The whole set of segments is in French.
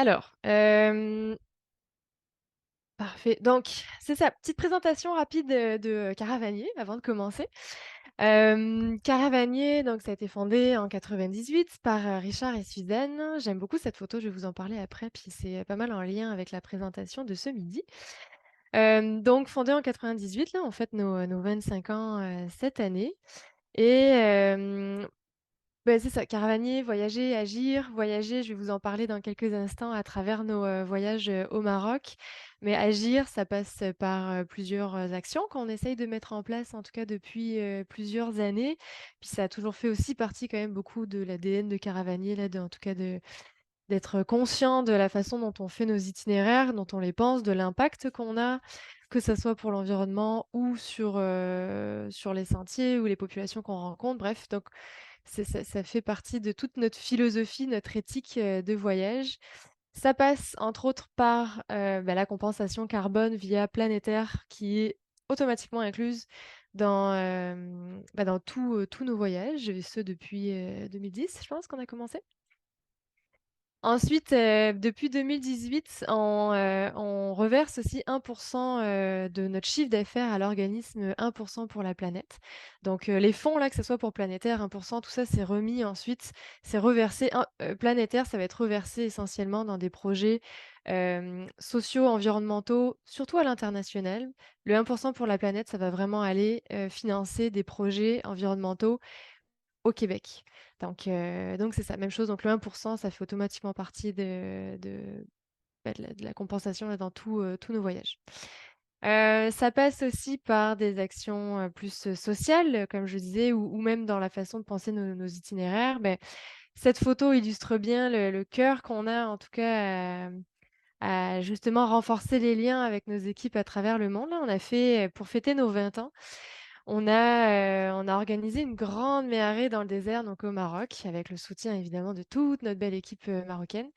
Alors, parfait. Donc, c'est ça, petite présentation rapide, de Caravanier avant de commencer. Caravanier, donc ça a été fondé en 98 par, Richard et Suzanne. J'aime beaucoup cette photo, je vais vous en parler après, puis c'est pas mal en lien avec la présentation de ce midi. Donc fondé en 98, là, on fête nos 25 ans, cette année et c'est ça, caravanier, voyager, agir. Voyager, je vais vous en parler dans quelques instants à travers nos, voyages, au Maroc. Mais agir, ça passe, par, plusieurs, actions qu'on essaye de mettre en place, en tout cas depuis, plusieurs années. Puis ça a toujours fait aussi partie quand même beaucoup de l'ADN de Caravanier, là, en tout cas d'être conscient de la façon dont on fait nos itinéraires, dont on les pense, de l'impact qu'on a, que ça soit pour l'environnement ou sur les sentiers ou les populations qu'on rencontre. Bref, donc ça fait partie de toute notre philosophie, notre éthique, de voyage. Ça passe entre autres par, la compensation carbone via Planétaire qui est automatiquement incluse dans tous nos voyages et ce depuis, 2010, je pense qu'on a commencé. Ensuite, depuis 2018, on reverse aussi 1 de notre chiffre d'affaires à l'organisme 1 pour la planète. Donc, les fonds là, que ce soit pour Planétaire, 1 tout ça, c'est remis ensuite, c'est reversé Planétaire, ça va être reversé essentiellement dans des projets, sociaux, environnementaux, surtout à l'international. Le 1 pour la planète, ça va vraiment aller, financer des projets environnementaux au Québec. Donc c'est ça, même chose, donc le 1 ça fait automatiquement partie de la compensation là dans tous nos voyages. Ça passe aussi par des actions, plus, sociales, comme je disais ou même dans la façon de penser nos itinéraires. Cette photo illustre bien le cœur qu'on a en tout cas à justement renforcer les liens avec nos équipes à travers le monde. Là, on a fait, pour fêter nos 20 ans, on a organisé une grande méharée dans le désert, donc au Maroc, avec le soutien évidemment de toute notre belle équipe, marocaine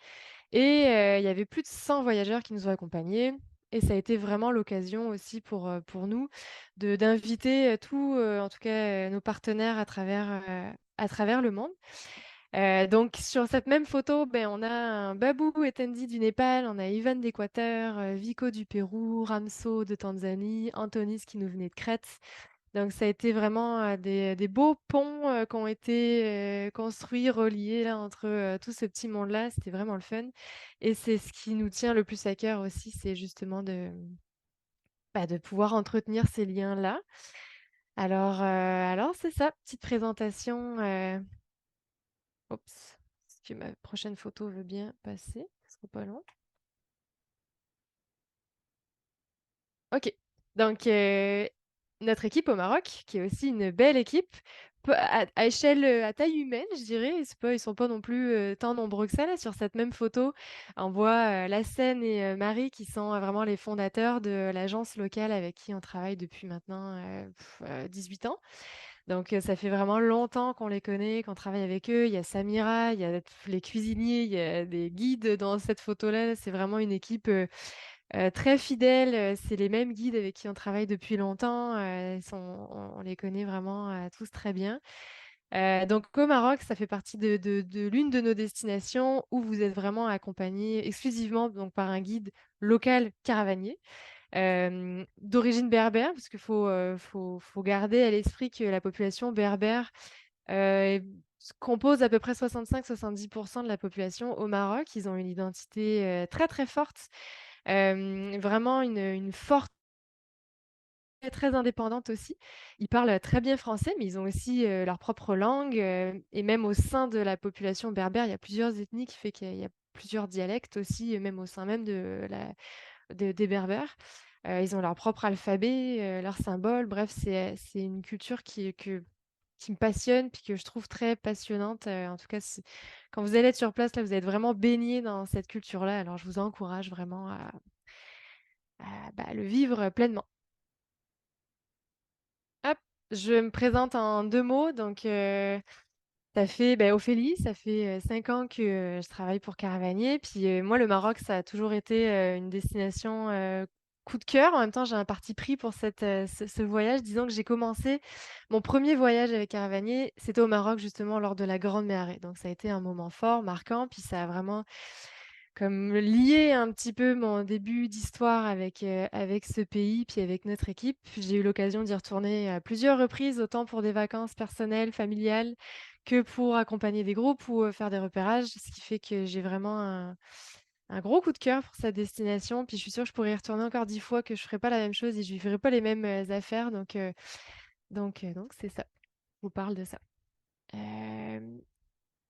et il y avait plus de 100 voyageurs qui nous ont accompagnés et ça a été vraiment l'occasion aussi pour nous d'inviter, en tout cas, nos partenaires à travers le monde. Donc sur cette même photo, on a un Babou Etendi du Népal, on a Ivan d'Équateur, Vico du Pérou, Ramso de Tanzanie, Antonis qui nous venait de Crète. Donc ça a été vraiment, des beaux ponts, qui ont été, construits, reliés là entre, tout ce petit monde-là. C'était vraiment le fun et c'est ce qui nous tient le plus à cœur aussi, c'est justement de pouvoir entretenir ces liens-là. Alors c'est ça, petite présentation, oups, si ma prochaine photo veut bien passer, ce sera pas long. OK. Donc, notre équipe au Maroc, qui est aussi une belle équipe, peu à échelle, à taille humaine, je dirais. C'est pas Ils sont pas non plus, tant nombreux que ça, là. Sur cette même photo, on voit, Lassène et Marie qui sont, vraiment les fondateurs de l'agence locale avec qui on travaille depuis maintenant, 18 ans. Donc, ça fait vraiment longtemps qu'on les connaît, qu'on travaille avec eux. Il y a Samira, il y a les cuisiniers, il y a des guides dans cette photo-là. C'est vraiment une équipe, très fidèles, c'est les mêmes guides avec qui on travaille depuis longtemps, ils sont on les connaît vraiment, tous très bien. Donc au Maroc, ça fait partie de l'une de nos destinations où vous êtes vraiment accompagnés exclusivement donc par un guide local caravanier, d'origine berbère parce qu'il faut garder à l'esprit que la population berbère, est compose à peu près 65-70 de la population au Maroc. Ils ont une identité, très, très forte. Vraiment une forte très indépendante aussi. Ils parlent très bien français, mais ils ont aussi, leur propre langue, et même au sein de la population berbère, il y a plusieurs ethnies qui fait qu'il y a plusieurs dialectes aussi, même au sein même des berbères. Ils ont leur propre alphabet, leurs symboles. Bref, c'est une culture qui me passionne, puis que je trouve très passionnante. En tout cas, quand vous allez être sur place, là, vous êtes vraiment baignés dans cette culture-là. Alors je vous encourage vraiment à le vivre pleinement. Hop, je me présente en 2 mots. Donc, ça fait, Ophélie, ça fait, 5 ans que, je travaille pour Caravanier. Puis, moi, le Maroc, ça a toujours été, une destination, coup de cœur. En même temps, j'ai un parti pris pour ce voyage. Disons que j'ai commencé mon premier voyage avec Caravanier, c'était au Maroc, justement, lors de la Grande Méharée. Donc ça a été un moment fort, marquant, puis ça a vraiment comme lier un petit peu mon début d'histoire avec ce pays, puis avec notre équipe. J'ai eu l'occasion d'y retourner à plusieurs reprises, autant pour des vacances personnelles, familiales, que pour accompagner des groupes ou, faire des repérages. Ce qui fait que j'ai vraiment un gros coup de cœur pour cette destination. Puis je suis sûre que je pourrais y retourner encore 10 fois, que je ferai pas la même chose et je vivrai pas les mêmes, affaires. Donc c'est ça. Je vous parle de ça. Hem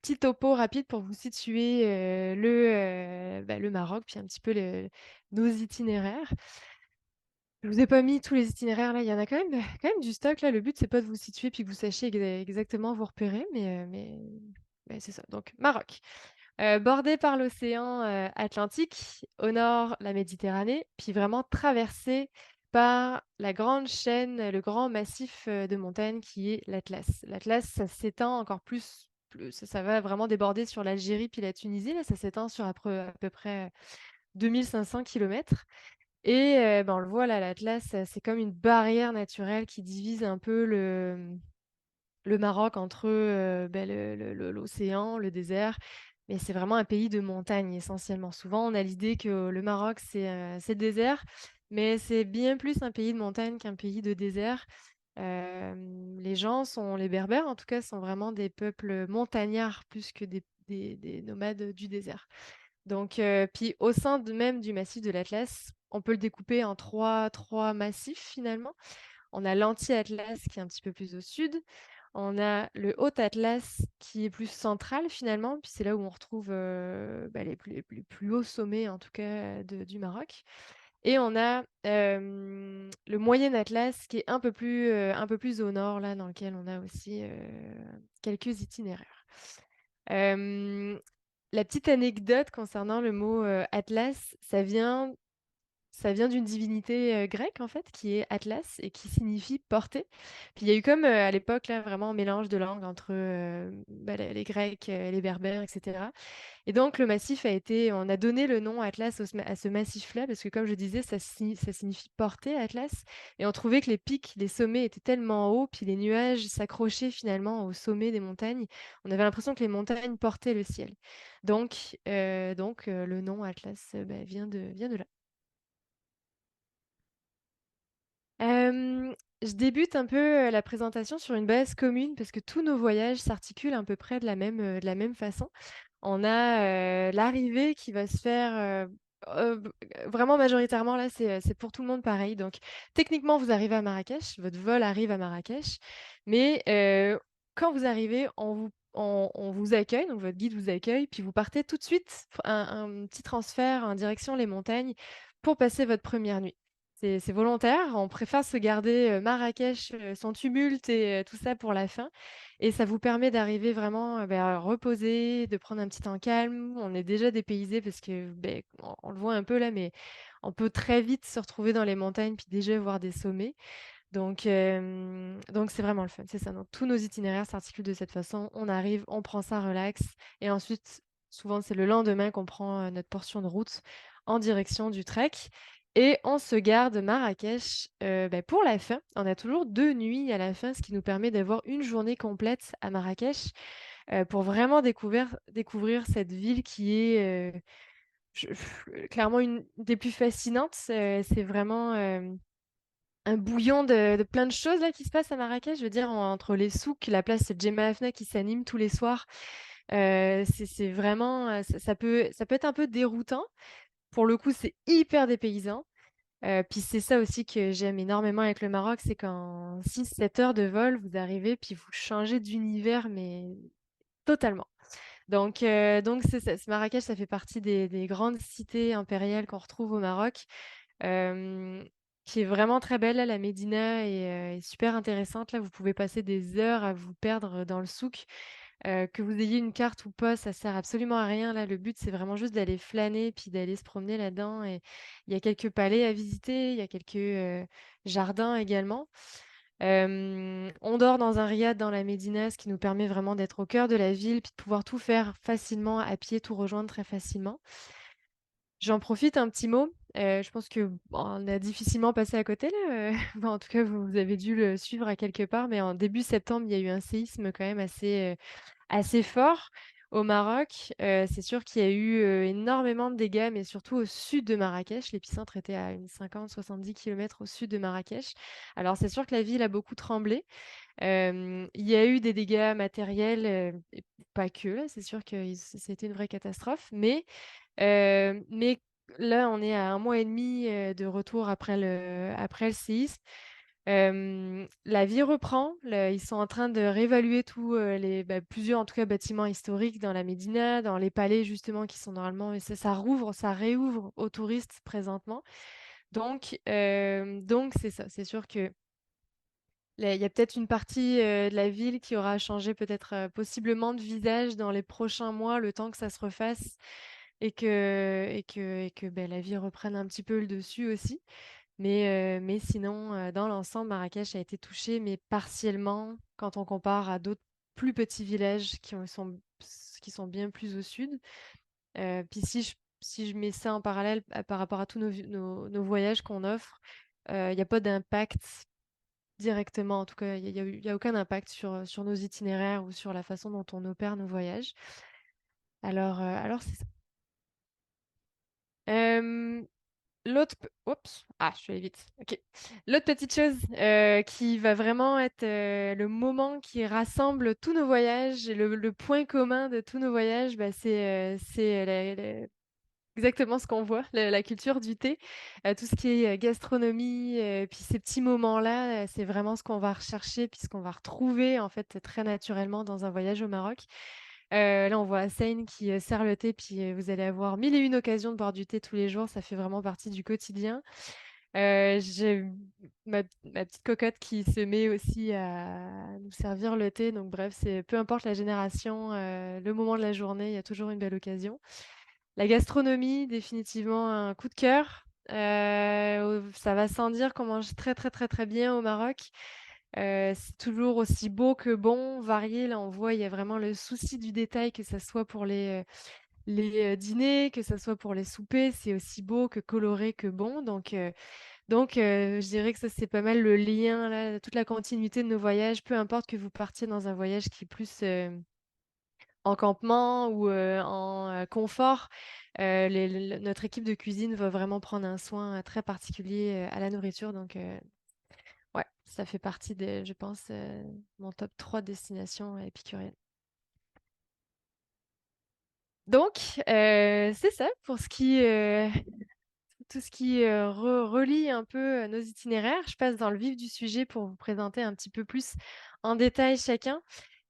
Petit topo rapide pour vous situer, le Maroc, puis un petit peu nos itinéraires. Je vous ai pas mis tous les itinéraires là, il y en a quand même du stock là. Le but, c'est pas de vous situer puis que vous sachiez exactement vous repérer, mais c'est ça. Donc Maroc, bordé par l'océan, Atlantique, au nord la Méditerranée, puis vraiment traversé par la grande chaîne, le grand massif, de montagnes qui est l'Atlas. L'Atlas, ça s'étend encore plus ça va vraiment déborder sur l'Algérie puis la Tunisie là, ça s'étend sur à peu près 2 500 kilomètres et ben, on le voit là, l'Atlas, c'est comme une barrière naturelle qui divise un peu le Maroc entre, l'océan, le désert, mais c'est vraiment un pays de montagne essentiellement. Souvent, on a l'idée que le Maroc, c'est le désert, mais c'est bien plus un pays de montagne qu'un pays de désert. Les Berbères en tout cas, sont vraiment des peuples montagnards plus que des nomades du désert. Donc, puis au sein même du massif de l'Atlas, on peut le découper en trois massifs finalement. On a l'Anti-Atlas qui est un petit peu plus au sud. On a le Haut-Atlas qui est plus central finalement, puis c'est là où on retrouve les plus hauts sommets en tout cas du Maroc. Et on a le Moyen Atlas qui est un peu plus au nord, là, dans lequel on a aussi quelques itinéraires. Euh, la petite anecdote concernant le mot Atlas, ça vient d'une divinité, grecque en fait, qui est Atlas et qui signifie porter. Puis il y a eu comme, à l'époque là, vraiment un mélange de langues entre, les Grecs, les Berbères et cetera. Et donc le massif on a donné le nom Atlas à ce massif-là parce que comme je disais, ça signifie porter Atlas et on trouvait que les pics, les sommets étaient tellement hauts, puis les nuages s'accrochaient finalement au sommet des montagnes. On avait l'impression que les montagnes portaient le ciel. Le nom Atlas, vient de là. Je débute un peu, la présentation sur une base commune parce que tous nos voyages s'articulent à peu près de la même façon. On a, l'arrivée qui va se faire, vraiment majoritairement là, c'est pour tout le monde pareil. Donc techniquement, vous arrivez à Marrakech, votre vol arrive à Marrakech, mais quand vous arrivez, on vous accueille, donc votre guide vous accueille, puis vous partez tout de suite, un petit transfert en direction les montagnes pour passer votre première nuit. C'est volontaire, on préfère se garder, Marrakech, son tumulte et tout ça pour la fin et ça vous permet d'arriver vraiment, reposer, de prendre un petit temps calme. On est déjà dépaysé parce que, on le voit un peu là, mais on peut très vite se retrouver dans les montagnes puis déjà voir des sommets. Donc c'est vraiment le fun, c'est ça. Donc tous nos itinéraires s'articulent de cette façon. On arrive, on prend ça relax et ensuite, souvent, c'est le lendemain qu'on prend, notre portion de route en direction du trek et on se garde Marrakech, pour la fin. On a toujours 2 nuits à la fin, ce qui nous permet d'avoir une journée complète à Marrakech, pour vraiment découvrir cette ville qui est, clairement une des plus fascinantes. C'est vraiment, un bouillon de plein de choses là qui se passent à Marrakech. Je veux dire entre les souks, la place Djemma Hafna qui s'anime tous les soirs, c'est vraiment, ça peut être un peu déroutant. Pour le coup, c'est hyper dépaysant, puis c'est ça aussi que j'aime énormément avec le Maroc, c'est qu'en 6-7 heures de vol, vous arrivez puis vous changez d'univers, mais totalement. Donc c'est ça, Marrakech, ça fait partie des grandes cités impériales qu'on retrouve au Maroc. Hem, qui est vraiment très belle là, la médina est super intéressante là. Vous pouvez passer des heures à vous perdre dans le souk. Que vous ayez une carte ou pas, ça sert absolument à rien là. Le but, c'est vraiment juste d'aller flâner puis d'aller se promener là-dedans et il y a quelques palais à visiter, il y a quelques, jardins également. On dort dans un riad dans la médina, ce qui nous permet vraiment d'être au cœur de la ville puis de pouvoir tout faire facilement à pied, tout rejoindre très facilement. J'en profite un petit mot, je pense que, bon, on a difficilement passé à côté là, en tout cas vous avez dû le suivre à quelque part, mais en début septembre, il y a eu un séisme quand même assez fort. au Maroc, c'est sûr qu'il y a eu, énormément de dégâts, mais surtout au sud de Marrakech. L'épicentre était à une 50-70 kilomètres au sud de Marrakech. Alors c'est sûr que la ville a beaucoup tremblé. Il y a eu des dégâts matériels, et pas que, là, c'est sûr que c'était une vraie catastrophe. Mais là, on est à 1 mois et demi de retour après le séisme. La vie reprend. Ils sont en train de réévaluer tous plusieurs, en tout cas, bâtiments historiques dans la Médina, dans les palais, justement, qui sont normalement. Et ça réouvre aux touristes présentement. Donc c'est ça. C'est sûr que là, il y a peut-être une partie de la ville qui aura changé, peut-être possiblement de visage dans les prochains mois, le temps que ça se refasse et que ben, la vie reprenne un petit peu le dessus aussi. Mais sinon, dans l'ensemble, Marrakech a été touché, mais partiellement quand on compare à d'autres plus petits villages qui sont bien plus au sud. Puis si je mets ça en parallèle par rapport à tous nos voyages qu'on offre, il n'y a pas d'impact directement. En tout cas, il y a aucun impact sur nos itinéraires ou sur la façon dont on opère nos voyages. Alors c'est ça. Euh, Oups, je suis allée vite. Ok. L'autre petite chose qui va vraiment être le moment qui rassemble tous nos voyages, et le point commun de tous nos voyages, bah, c'est exactement ce qu'on voit, la culture du thé, tout ce qui est gastronomie, puis ces petits moments-là, c'est vraiment ce qu'on va rechercher, puis ce qu'on va retrouver en fait très naturellement dans un voyage au Maroc. Là, on voit Hussein qui sert le thé, puis vous allez avoir mille et une occasions de boire du thé tous les jours, ça fait vraiment partie du quotidien. J'ai ma petite cocotte qui se met aussi à nous servir le thé, donc bref, c'est peu importe la génération, le moment de la journée, il y a toujours une belle occasion. La gastronomie, définitivement un coup de cœur. Ça va sans dire qu'on mange très très très très bien au Maroc. C'est toujours aussi beau que bon, varié. Là, on voit, il y a vraiment le souci du détail, que ça soit pour les dîners, que ça soit pour les soupers. C'est aussi beau que coloré que bon. Donc, je dirais que ça, c'est pas mal le lien, là, toute la continuité de nos voyages. Peu importe que vous partiez dans un voyage qui est plus en campement ou en confort, notre équipe de cuisine va vraiment prendre un soin très particulier à la nourriture. Donc, ouais, ça fait partie de, je pense, mon top 3 destinations épicuriennes. Donc, c'est ça pour tout ce qui relie un peu nos itinéraires. Je passe dans le vif du sujet pour vous présenter un petit peu plus en détail chacun.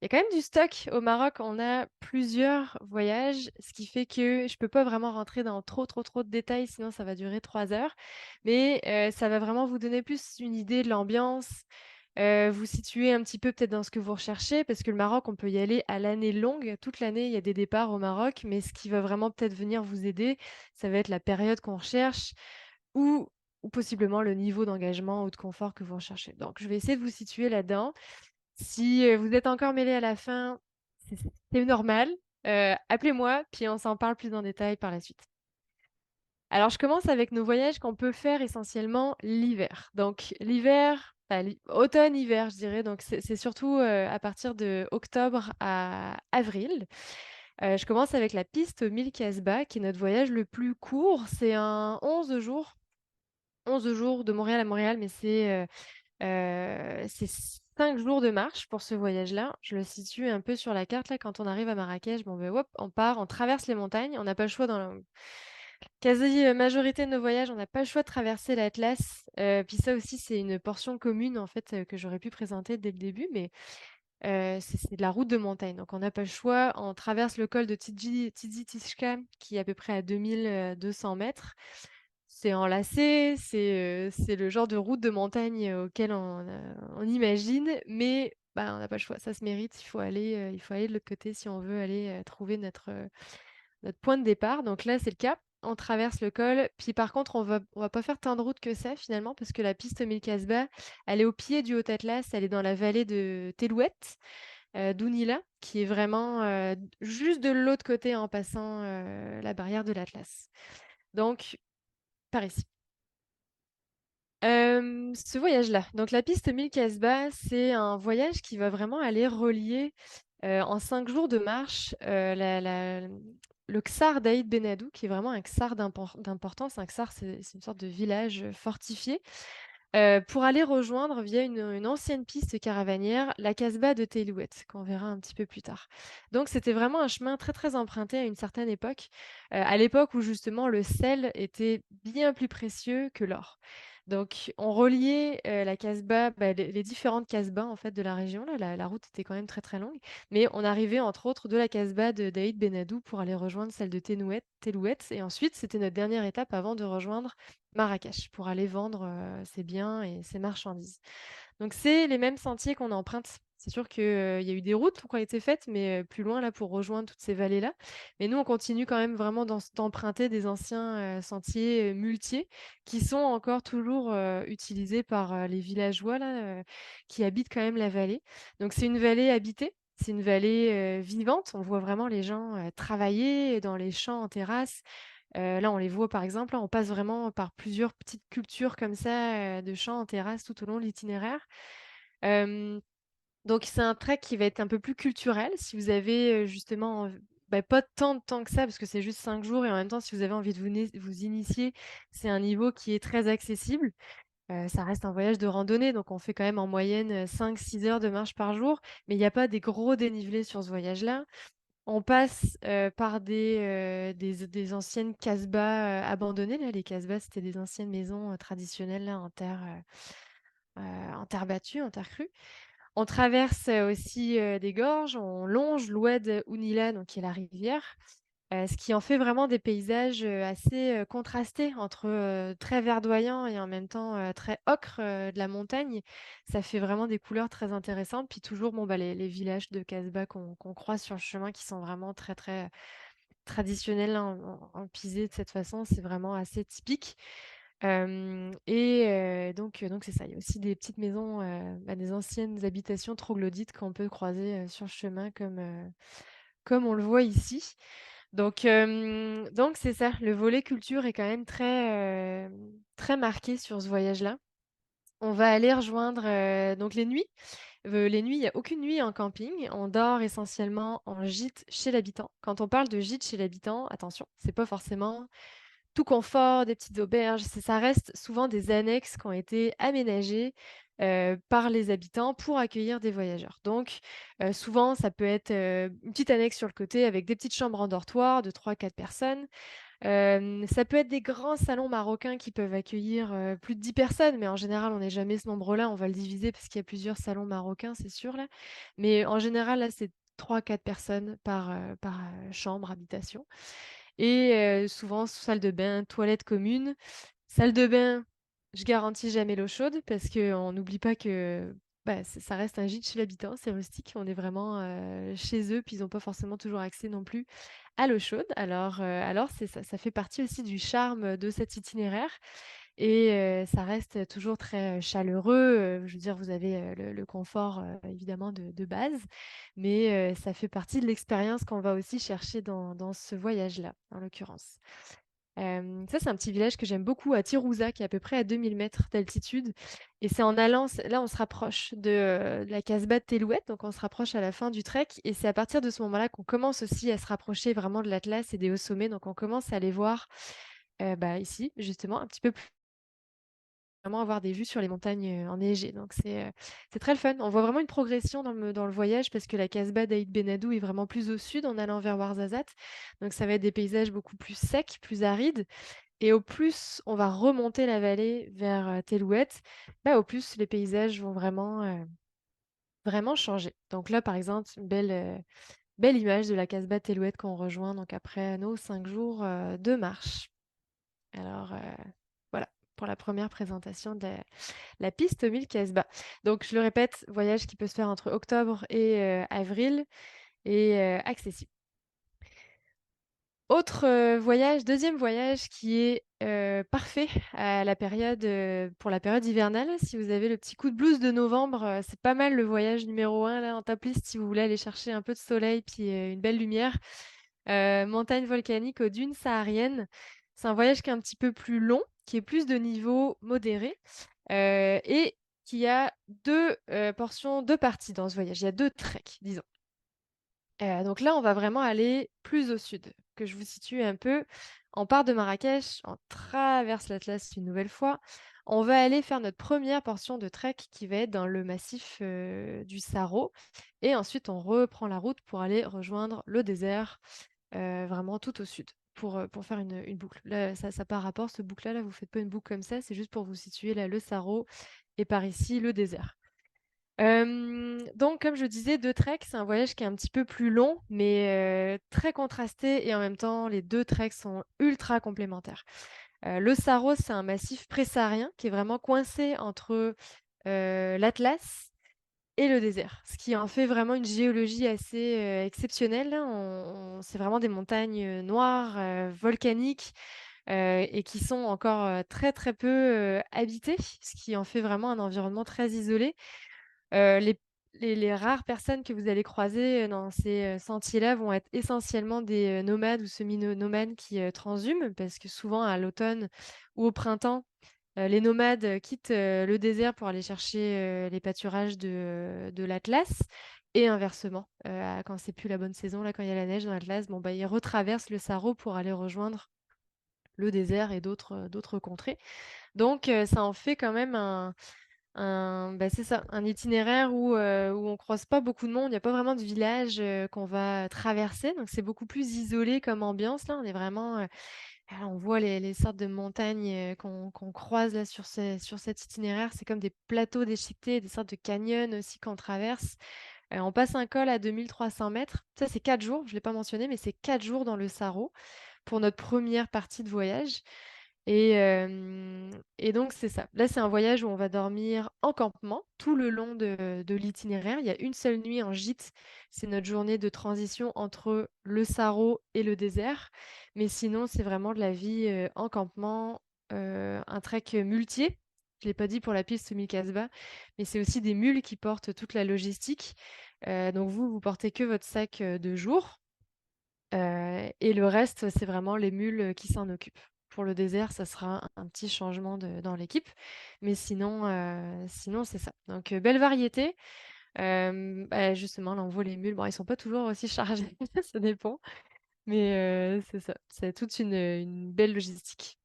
Il y a quand même du stock au Maroc. On a plusieurs voyages, ce qui fait que je ne peux pas vraiment rentrer dans trop, trop, trop de détails, sinon ça va durer 3 heures. Mais ça va vraiment vous donner plus une idée de l'ambiance, vous situer un petit peu peut-être dans ce que vous recherchez, parce que le Maroc, on peut y aller à l'année longue. Toute l'année, il y a des départs au Maroc, mais ce qui va vraiment peut-être venir vous aider, ça va être la période qu'on recherche ou, ou possiblement le niveau d'engagement ou de confort que vous recherchez. Donc, je vais essayer de vous situer là-dedans. Si vous êtes encore mêlé à la fin, c'est c'est normal. Appelez-moi, puis on s'en parle plus en détail par la suite. Alors, je commence avec nos voyages qu'on peut faire essentiellement l'hiver. Donc, l'hiver, enfin, automne-hiver, je dirais. Donc, c'est surtout à partir de octobre à avril. Je commence avec la piste 1000 Casbah, qui est notre voyage le plus court. C'est un 11 jours. 11 jours de Montréal à Montréal, mais c'est 5 jours de marche pour ce voyage-là. Je le situe un peu sur la carte là. Quand on arrive à Marrakech, bon ben hop, on part, on traverse les montagnes. On n'a pas le choix dans la quasi-majorité de nos voyages, on n'a pas le choix de traverser l'Atlas. Puis ça aussi, c'est une portion commune en fait que j'aurais pu présenter dès le début, mais c'est de la route de montagne. Donc on n'a pas le choix. On traverse le col de Tizi Tishka, qui est à peu près à 2200 mètres. C'est enlacé, c'est le genre de route de montagne auquel on imagine, mais bah, on n'a pas le choix, ça se mérite, il faut aller de l'autre côté si on veut aller trouver notre point de départ. Donc là, c'est le cas. On traverse le col, puis par contre, on va pas faire tant de route que ça finalement, parce que la piste 1000 Casbah, elle est au pied du Haut Atlas, elle est dans la vallée de Telouet, d'Ounila, qui est vraiment juste de l'autre côté en passant la barrière de l'Atlas. Donc, par ici. Ce voyage-là, donc la piste 1000 Casbah, c'est un voyage qui va vraiment aller relier. En 5 jours de marche, le Ksar d'Aït Ben Haddou, qui est vraiment un Ksar d'importance. Un Ksar, c'est une sorte de village fortifié, pour aller rejoindre via une ancienne piste caravanière, la Casbah de Télouet, qu'on verra un petit peu plus tard. Donc c'était vraiment un chemin très, très emprunté à une certaine époque, à l'époque où justement le sel était bien plus précieux que l'or. Donc on reliait, la Casbah, les différentes Casbahs en fait de la région là, la route était quand même très, très longue, mais on arrivait entre autres de la Casbah de Daïd Ben Haddou pour aller rejoindre celle de Télouet et ensuite c'était notre dernière étape avant de rejoindre Marrakech pour aller vendre, ses biens et ses marchandises. Donc c'est les mêmes sentiers qu'on emprunte. C'est sûr qu'il y a eu des routes qui ont été faites, mais plus loin là pour rejoindre toutes ces vallées-là. Mais nous, on continue quand même vraiment d'emprunter des anciens, sentiers, muletiers qui sont encore toujours, utilisés par, les villageois là, qui habitent quand même la vallée. Donc c'est une vallée habitée, c'est une vallée, vivante. On voit vraiment les gens, travailler dans les champs en terrasse. Là, on les voit par exemple, là, on passe vraiment par plusieurs petites cultures comme ça, de champs en terrasse tout au long de l'itinéraire. Hem, donc c'est un trek qui va être un peu plus culturel. Si vous avez, justement pas tant de temps que ça, parce que c'est juste 5 jours et en même temps, si vous avez envie de vous initier, c'est un niveau qui est très accessible. Ça reste un voyage de randonnée, donc on fait quand même en moyenne, 5-6 heures de marche par jour, mais il y a pas des gros dénivelés sur ce voyage-là. On passe, par des anciennes casbahs, abandonnées là. Les casbahs, c'était des anciennes maisons, traditionnelles là en terre battue, en terre crue. On traverse, aussi, des gorges, on longe l'oued Ounila, donc qui est la rivière, ce qui en fait vraiment des paysages, assez, contrastés entre, très verdoyants et en même temps, très ocre, de la montagne. Ça fait vraiment des couleurs très intéressantes. Puis toujours, bon, les villages de casbah qu'on croise sur le chemin qui sont vraiment très, très traditionnels, hein, emplisés de cette façon. C'est vraiment assez typique. Donc c'est ça. Il y a aussi des petites maisons, des anciennes habitations troglodytes qu'on peut croiser, sur le chemin comme on le voit ici. Donc c'est ça, le volet culture est quand même très marqué sur ce voyage-là. On va aller rejoindre, donc les nuits. Les nuits, il y a aucune nuit en camping. On dort essentiellement en gîte chez l'habitant. Quand on parle de gîte chez l'habitant, attention, c'est pas forcément tout confort, des petites auberges, ça reste souvent des annexes qui ont été aménagées, par les habitants pour accueillir des voyageurs. Donc, souvent, ça peut être, une petite annexe sur le côté avec des petites chambres en dortoir de 3-4 personnes. Ça peut être des grands salons marocains qui peuvent accueillir, plus de 10 personnes, mais en général, on n'est jamais ce nombre-là. On va le diviser parce qu'il y a plusieurs salons marocains, c'est sûr là. Mais en général, là, c'est 3-4 personnes par chambre, habitation. Et souvent salle de bain, toilette commune. Salle de bain, je garantis jamais l'eau chaude parce qu'on n'oublie pas que, ça reste un gîte chez l'habitant, c'est rustique. On est vraiment, chez eux, puis ils ont pas forcément toujours accès non plus à l'eau chaude. Alors c'est ça fait partie aussi du charme, de cet itinéraire et ça reste toujours très, chaleureux, je veux dire, vous avez, le confort, évidemment de base, mais ça fait partie de l'expérience qu'on va aussi chercher dans ce voyage-là, en l'occurrence. Ça, c'est un petit village que j'aime beaucoup à Tirouza, qui est à peu près à 2000 mètres d'altitude et c'est en allant c là, on se rapproche de la Casbah de Télouet, donc on se rapproche à la fin du trek et c'est à partir de ce moment-là qu'on commence aussi à se rapprocher vraiment de l'Atlas et des hauts sommets, donc on commence à aller voir, ici, justement, un petit peu plus vraiment avoir des vues sur les montagnes, enneigées. Donc c'est très le fun. On voit vraiment une progression dans le voyage parce que la Casbah d'Aït Ben Haddou est vraiment plus au sud en allant vers Ouarzazate. Donc ça va être des paysages beaucoup plus secs, plus arides et au plus on va remonter la vallée vers, Télouet, au plus les paysages vont vraiment changer. Donc là, par exemple, une belle image de la Casbah de Télouet qu'on rejoint donc après nos 5 jours, de marche. Alors, voilà pour la première présentation de la piste 1000 Casbah. Donc je le répète, voyage qui peut se faire entre octobre et avril et accessible. Autre, voyage, 2e voyage qui est, parfait à la période, pour la période hivernale. Si vous avez le petit coup de blues de novembre, c'est pas mal le voyage numéro 1 là en top liste si vous voulez aller chercher un peu de soleil puis, une belle lumière. Montagne volcanique aux dunes sahariennes. C'est un voyage qui est un petit peu plus long, qui est plus de niveau modéré, et qui a 2 portions, 2 parties dans ce voyage. Il y a 2 treks, disons. Donc là, on va vraiment aller plus au sud. Que je vous situe un peu, on part de Marrakech, on traverse l'Atlas une nouvelle fois. On va aller faire notre première portion de trek qui va être dans le massif, du Sahara et ensuite on reprend la route pour aller rejoindre le désert, vraiment tout au sud pour faire une boucle. Là, ça par rapport, ce boucle-là, là, vous faites pas une boucle comme ça, c'est juste pour vous situer là, le Sahara et par ici, le désert. Donc comme je disais, 2 treks, c'est un voyage qui est un petit peu plus long, mais très contrasté et en même temps, les 2 treks sont ultra complémentaires. Le Sahara, c'est un massif présaharien qui est vraiment coincé entre, l'Atlas et le désert, ce qui en fait vraiment une géologie assez, exceptionnelle, hein. C'est vraiment des montagnes, noires, volcaniques, et qui sont encore, très, très peu, habitées, ce qui en fait vraiment un environnement très isolé. Les rares personnes que vous allez croiser, dans ces, sentiers-là vont être essentiellement des, nomades ou semi nomades qui, transhument parce que souvent à l'automne ou au printemps, les nomades, quittent, le désert pour aller chercher, les pâturages de l'Atlas et inversement. Quand c'est plus la bonne saison, là, quand il y a la neige dans l'Atlas, bon, bah, ils retraversent le Sahara pour aller rejoindre le désert et d'autres contrées. Donc ça en fait quand même bah, c'est ça, un itinéraire où on croise pas beaucoup de monde. Il y a pas vraiment de village, qu'on va traverser, donc c'est beaucoup plus isolé comme ambiance là. On est vraiment, on voit les sortes de montagnes, qu'on croise là sur cet itinéraire. C'est comme des plateaux déchiquetés, des sortes de canyons aussi qu'on traverse. On passe un col à 2 300 mètres. Ça, c'est 4 jours, je l'ai pas mentionné, mais c'est 4 jours dans le Sahara pour notre première partie de voyage. Et donc c'est ça. Là, c'est un voyage où on va dormir en campement tout le long de l'itinéraire. Il y a une seule nuit en gîte. C'est notre journée de transition entre le Sahara et le désert. Mais sinon, c'est vraiment de la vie, en campement, un trek muletier. Je l'ai pas dit pour la piste 1000 Casbah, mais c'est aussi des mules qui portent toute la logistique. Donc vous portez que votre sac, de jour. Et le reste, c'est vraiment les mules, qui s'en occupent. Pour le désert, ça sera un petit changement dans l'équipe, mais sinon c'est ça. Donc belle variété. Bah, justement, là, on voit les mules. Bon, ils sont pas toujours aussi chargés, ça dépend, mais c'est ça. C'est toute une belle logistique.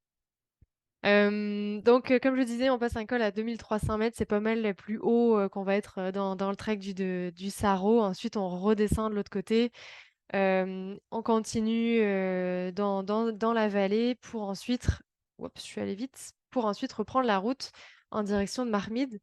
Donc comme je disais, on passe un col à 2 300 mètres, c'est pas mal plus haut, qu'on va être, dans le trek du Sahara. Ensuite, on redescend de l'autre côté. On continue, dans la vallée pour ensuite oups, je suis allée vite, pour ensuite reprendre la route en direction de Marmide,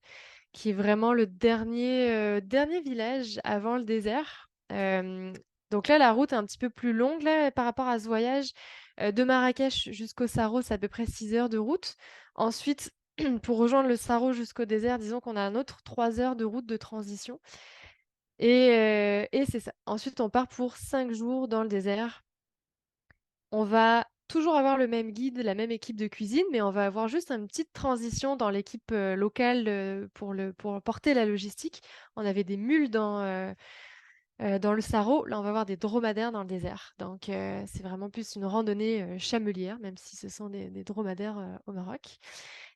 qui est vraiment le dernier village avant le désert. Donc là, la route est un petit peu plus longue là, par rapport à ce voyage. De Marrakech jusqu'au Sahara, c'est à peu près 6 heures de route. Ensuite, pour rejoindre le Sahara jusqu'au désert, disons qu'on a un autre 3 heures de route de transition. Et c'est ça. Ensuite, on part pour 5 jours dans le désert. On va toujours avoir le même guide, la même équipe de cuisine, mais on va avoir juste une petite transition dans l'équipe, locale, pour porter la logistique. On avait des mules dans le Sahara. Là, on va avoir des dromadaires dans le désert. Donc, c'est vraiment plus une randonnée, chamelière, même si ce sont des dromadaires, au Maroc.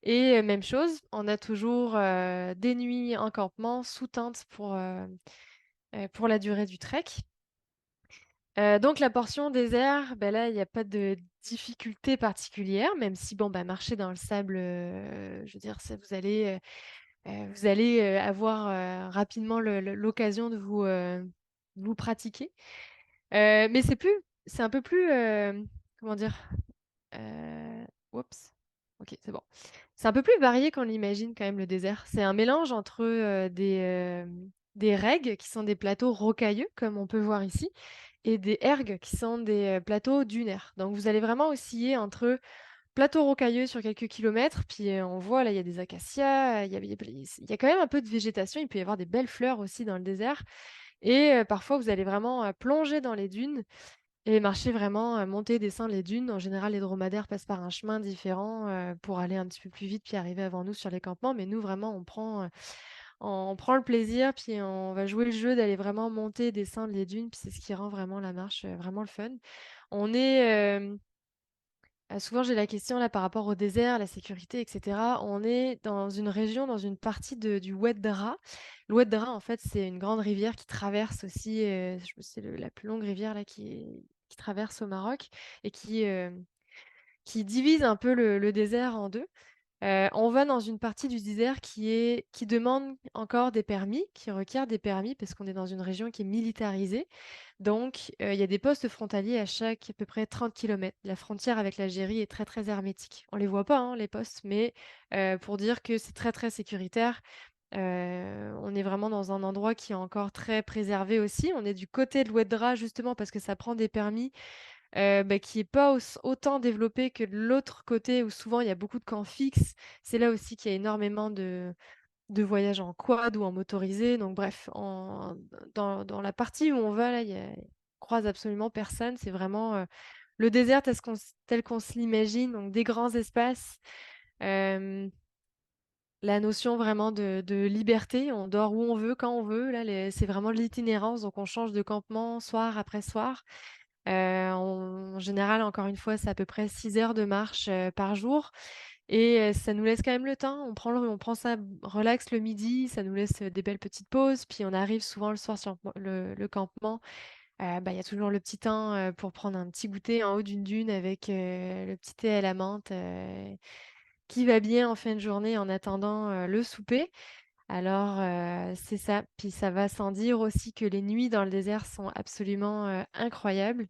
Et même chose, on a toujours, des nuits en campement sous tente pour la durée du trek. Donc la portion désert, bah, là, il y a pas de difficulté particulière, même si bon, bah, marcher dans le sable, je veux dire, ça vous allez avoir, rapidement l'occasion de vous pratiquer. Mais c'est un peu plus, comment dire? Oups. OK, c'est bon. C'est un peu plus varié qu'on l'imagine quand même le désert. C'est un mélange entre, des regs qui sont des plateaux rocailleux comme on peut voir ici et des ergs qui sont des, plateaux dunaires. Donc vous allez vraiment osciller entre plateaux rocailleux sur quelques kilomètres, puis, on voit là, il y a des acacias, il y a quand même un peu de végétation, il peut y avoir des belles fleurs aussi dans le désert et parfois vous allez vraiment, plonger dans les dunes et marcher vraiment, monter, descendre les dunes. En général, les dromadaires passent par un chemin différent, pour aller un petit peu plus vite puis arriver avant nous sur les campements. Mais nous, vraiment, on prend le plaisir, puis on va jouer le jeu d'aller vraiment monter et descendre les dunes, puis c'est ce qui rend vraiment la marche, vraiment le fun. On est, Souvent j'ai la question là par rapport au désert, la sécurité et cetera. On est dans une région, dans une partie de du Ouattara. Le Ouattara, en fait, c'est une grande rivière qui traverse aussi, je c'est le la plus longue rivière là qui traverse au Maroc et qui divise un peu le désert en 2. On va dans une partie du désert qui demande encore des permis, qui requiert des permis parce qu'on est dans une région qui est militarisée. Donc, il y a des postes frontaliers à chaque à peu près 30 kilomètres. La frontière avec l'Algérie est très, très hermétique. On les voit pas, hein, les postes, mais pour dire que c'est très, très sécuritaire. On est vraiment dans un endroit qui est encore très préservé aussi. On est du côté de l'Oueddra justement parce que ça prend des permis, qui est pas autant développé que de l'autre côté où souvent il y a beaucoup de camps fixes. C'est là aussi qu'il y a énormément de voyages en quad ou en motorisé. Donc bref, dans la partie où on va là, on croise absolument personne. C'est vraiment, le désert tel qu'on se l'imagine, donc des grands espaces, hem, la notion vraiment de liberté. On dort où on veut, quand on veut. Là, c'est vraiment de l'itinérance, donc on change de campement soir après soir. En général, encore une fois, c'est à peu près 6 heures de marche, par jour et ça nous laisse quand même le temps. On prend ça relax le midi, ça nous laisse, des belles petites pauses, puis on arrive souvent le soir sur le campement. Il y a toujours le petit temps, pour prendre un petit goûter en haut d'une dune avec, le petit thé à la menthe, qui va bien en fin de journée en attendant, le souper. Alors, c'est ça. Puis ça va sans dire aussi que les nuits dans le désert sont absolument, incroyables.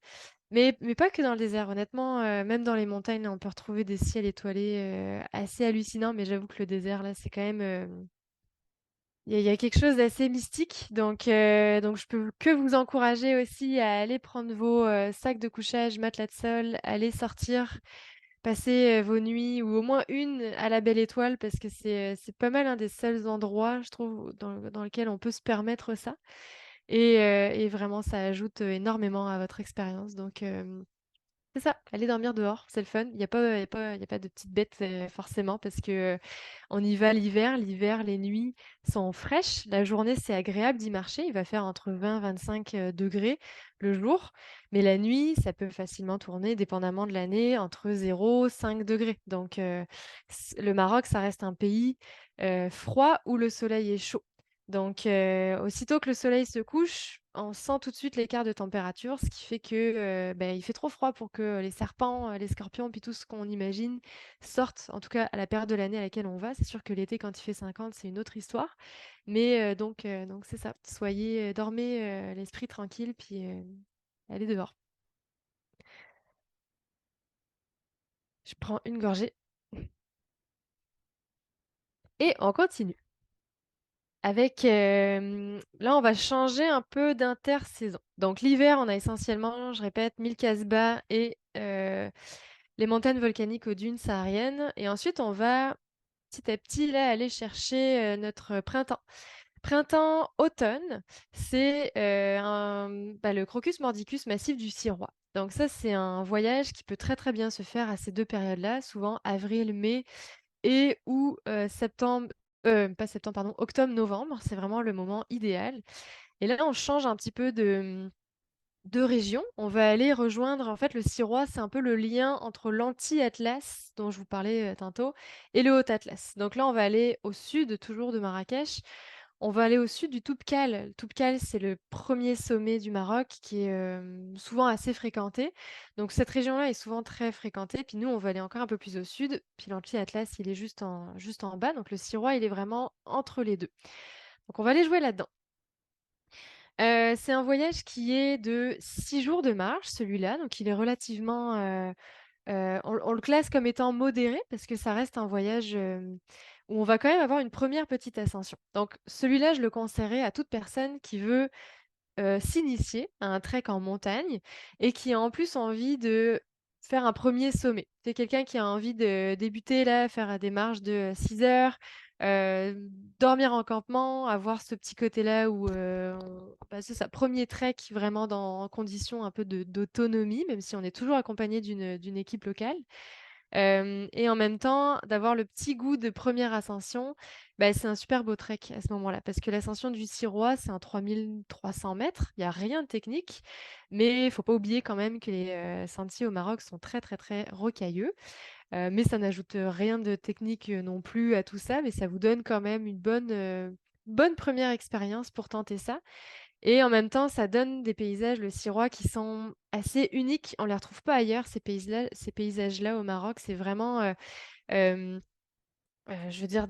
Mais pas que dans le désert, honnêtement, même dans les montagnes, on peut retrouver des ciels étoilés, assez hallucinants, mais j'avoue que le désert, là, c'est quand même, il y a quelque chose d'assez mystique. Donc je peux que vous encourager aussi à aller prendre vos, sacs de couchage, matelas de sol, aller sortir, passer, vos nuits ou au moins une à la Belle Étoile parce que c'est pas mal un des seuls endroits, je trouve, dans lequel on peut se permettre ça et vraiment ça ajoute, énormément à votre expérience c'est ça, aller dormir dehors, c'est le fun. Il y a pas de petites bêtes, forcément parce que, on y va l'hiver. L'hiver, les nuits sont fraîches. La journée, c'est agréable d'y marcher. Il va faire entre 20 et 25, degrés le jour, mais la nuit, ça peut facilement tourner, dépendamment de l'année, entre 0 5 degrés. Donc, le Maroc, ça reste un pays, froid où le soleil est chaud. Donc, aussitôt que le soleil se couche, on sent tout de suite l'écart de température, ce qui fait que, il fait trop froid pour que les serpents, les scorpions, puis tout ce qu'on imagine sortent, en tout cas à la période de l'année à laquelle on va. C'est sûr que l'été, quand il fait 50, c'est une autre histoire. Mais, donc c'est ça. Dormez, l'esprit tranquille, puis, allez dehors. Je prends une gorgée et on continue. Là, on va changer un peu d'intersaison. Donc l'hiver, on a essentiellement, je répète, 1000 Casbah et les montagnes volcaniques aux dunes sahariennes. Et ensuite, on va petit à petit là aller chercher notre printemps. Printemps-automne, c'est le Crocus mordicus massif du Sirois. Donc ça, c'est un voyage qui peut très très bien se faire à ces deux périodes-là, souvent avril, mai et ou pas septembre, pardon, octobre-novembre, c'est vraiment le moment idéal. Et là, on change un petit peu de région. On va aller rejoindre, en fait, le Sirois, c'est un peu le lien entre l'anti-Atlas, dont je vous parlais tantôt, et le Haut-Atlas. Donc là, on va aller au sud, toujours de Marrakech. On va aller au sud du Toubkal. Le Toubkal, c'est le premier sommet du Maroc qui est souvent assez fréquenté. Donc cette région-là est souvent très fréquentée. Puis nous, on va aller encore un peu plus au sud. Puis l'Anti-Atlas, il est juste en bas. Donc le Sirois, il est vraiment entre les deux. Donc on va aller jouer là-dedans. C'est un voyage qui est de 6 jours de marche, celui-là. Donc il est relativement, on le classe comme étant modéré parce que ça reste un voyage, où on va quand même avoir une première petite ascension. Donc celui-là, je le conseillerais à toute personne qui veut, s'initier à un trek en montagne et qui a en plus envie de faire un premier sommet. C'est quelqu'un qui a envie de débuter là, faire des marches de 6 heures, dormir en campement, avoir ce petit côté-là où, c'est ça, 1er trek vraiment en conditions un peu d'autonomie, même si on est toujours accompagné d'une équipe locale. Et en même temps, d'avoir le petit goût de première ascension, bah, c'est un super beau trek à ce moment-là. Parce que l'ascension du Sirois, c'est un 3 300 mètres. Il y a rien de technique, mais il faut pas oublier quand même que les, sentiers au Maroc sont très, très, très rocailleux. Mais ça n'ajoute, rien de technique, non plus à tout ça, mais ça vous donne quand même une bonne première expérience pour tenter ça. Et en même temps, ça donne des paysages, le Sirois, qui sont assez uniques. On les retrouve pas ailleurs, ces paysages-là au Maroc. C'est vraiment, hem, je veux dire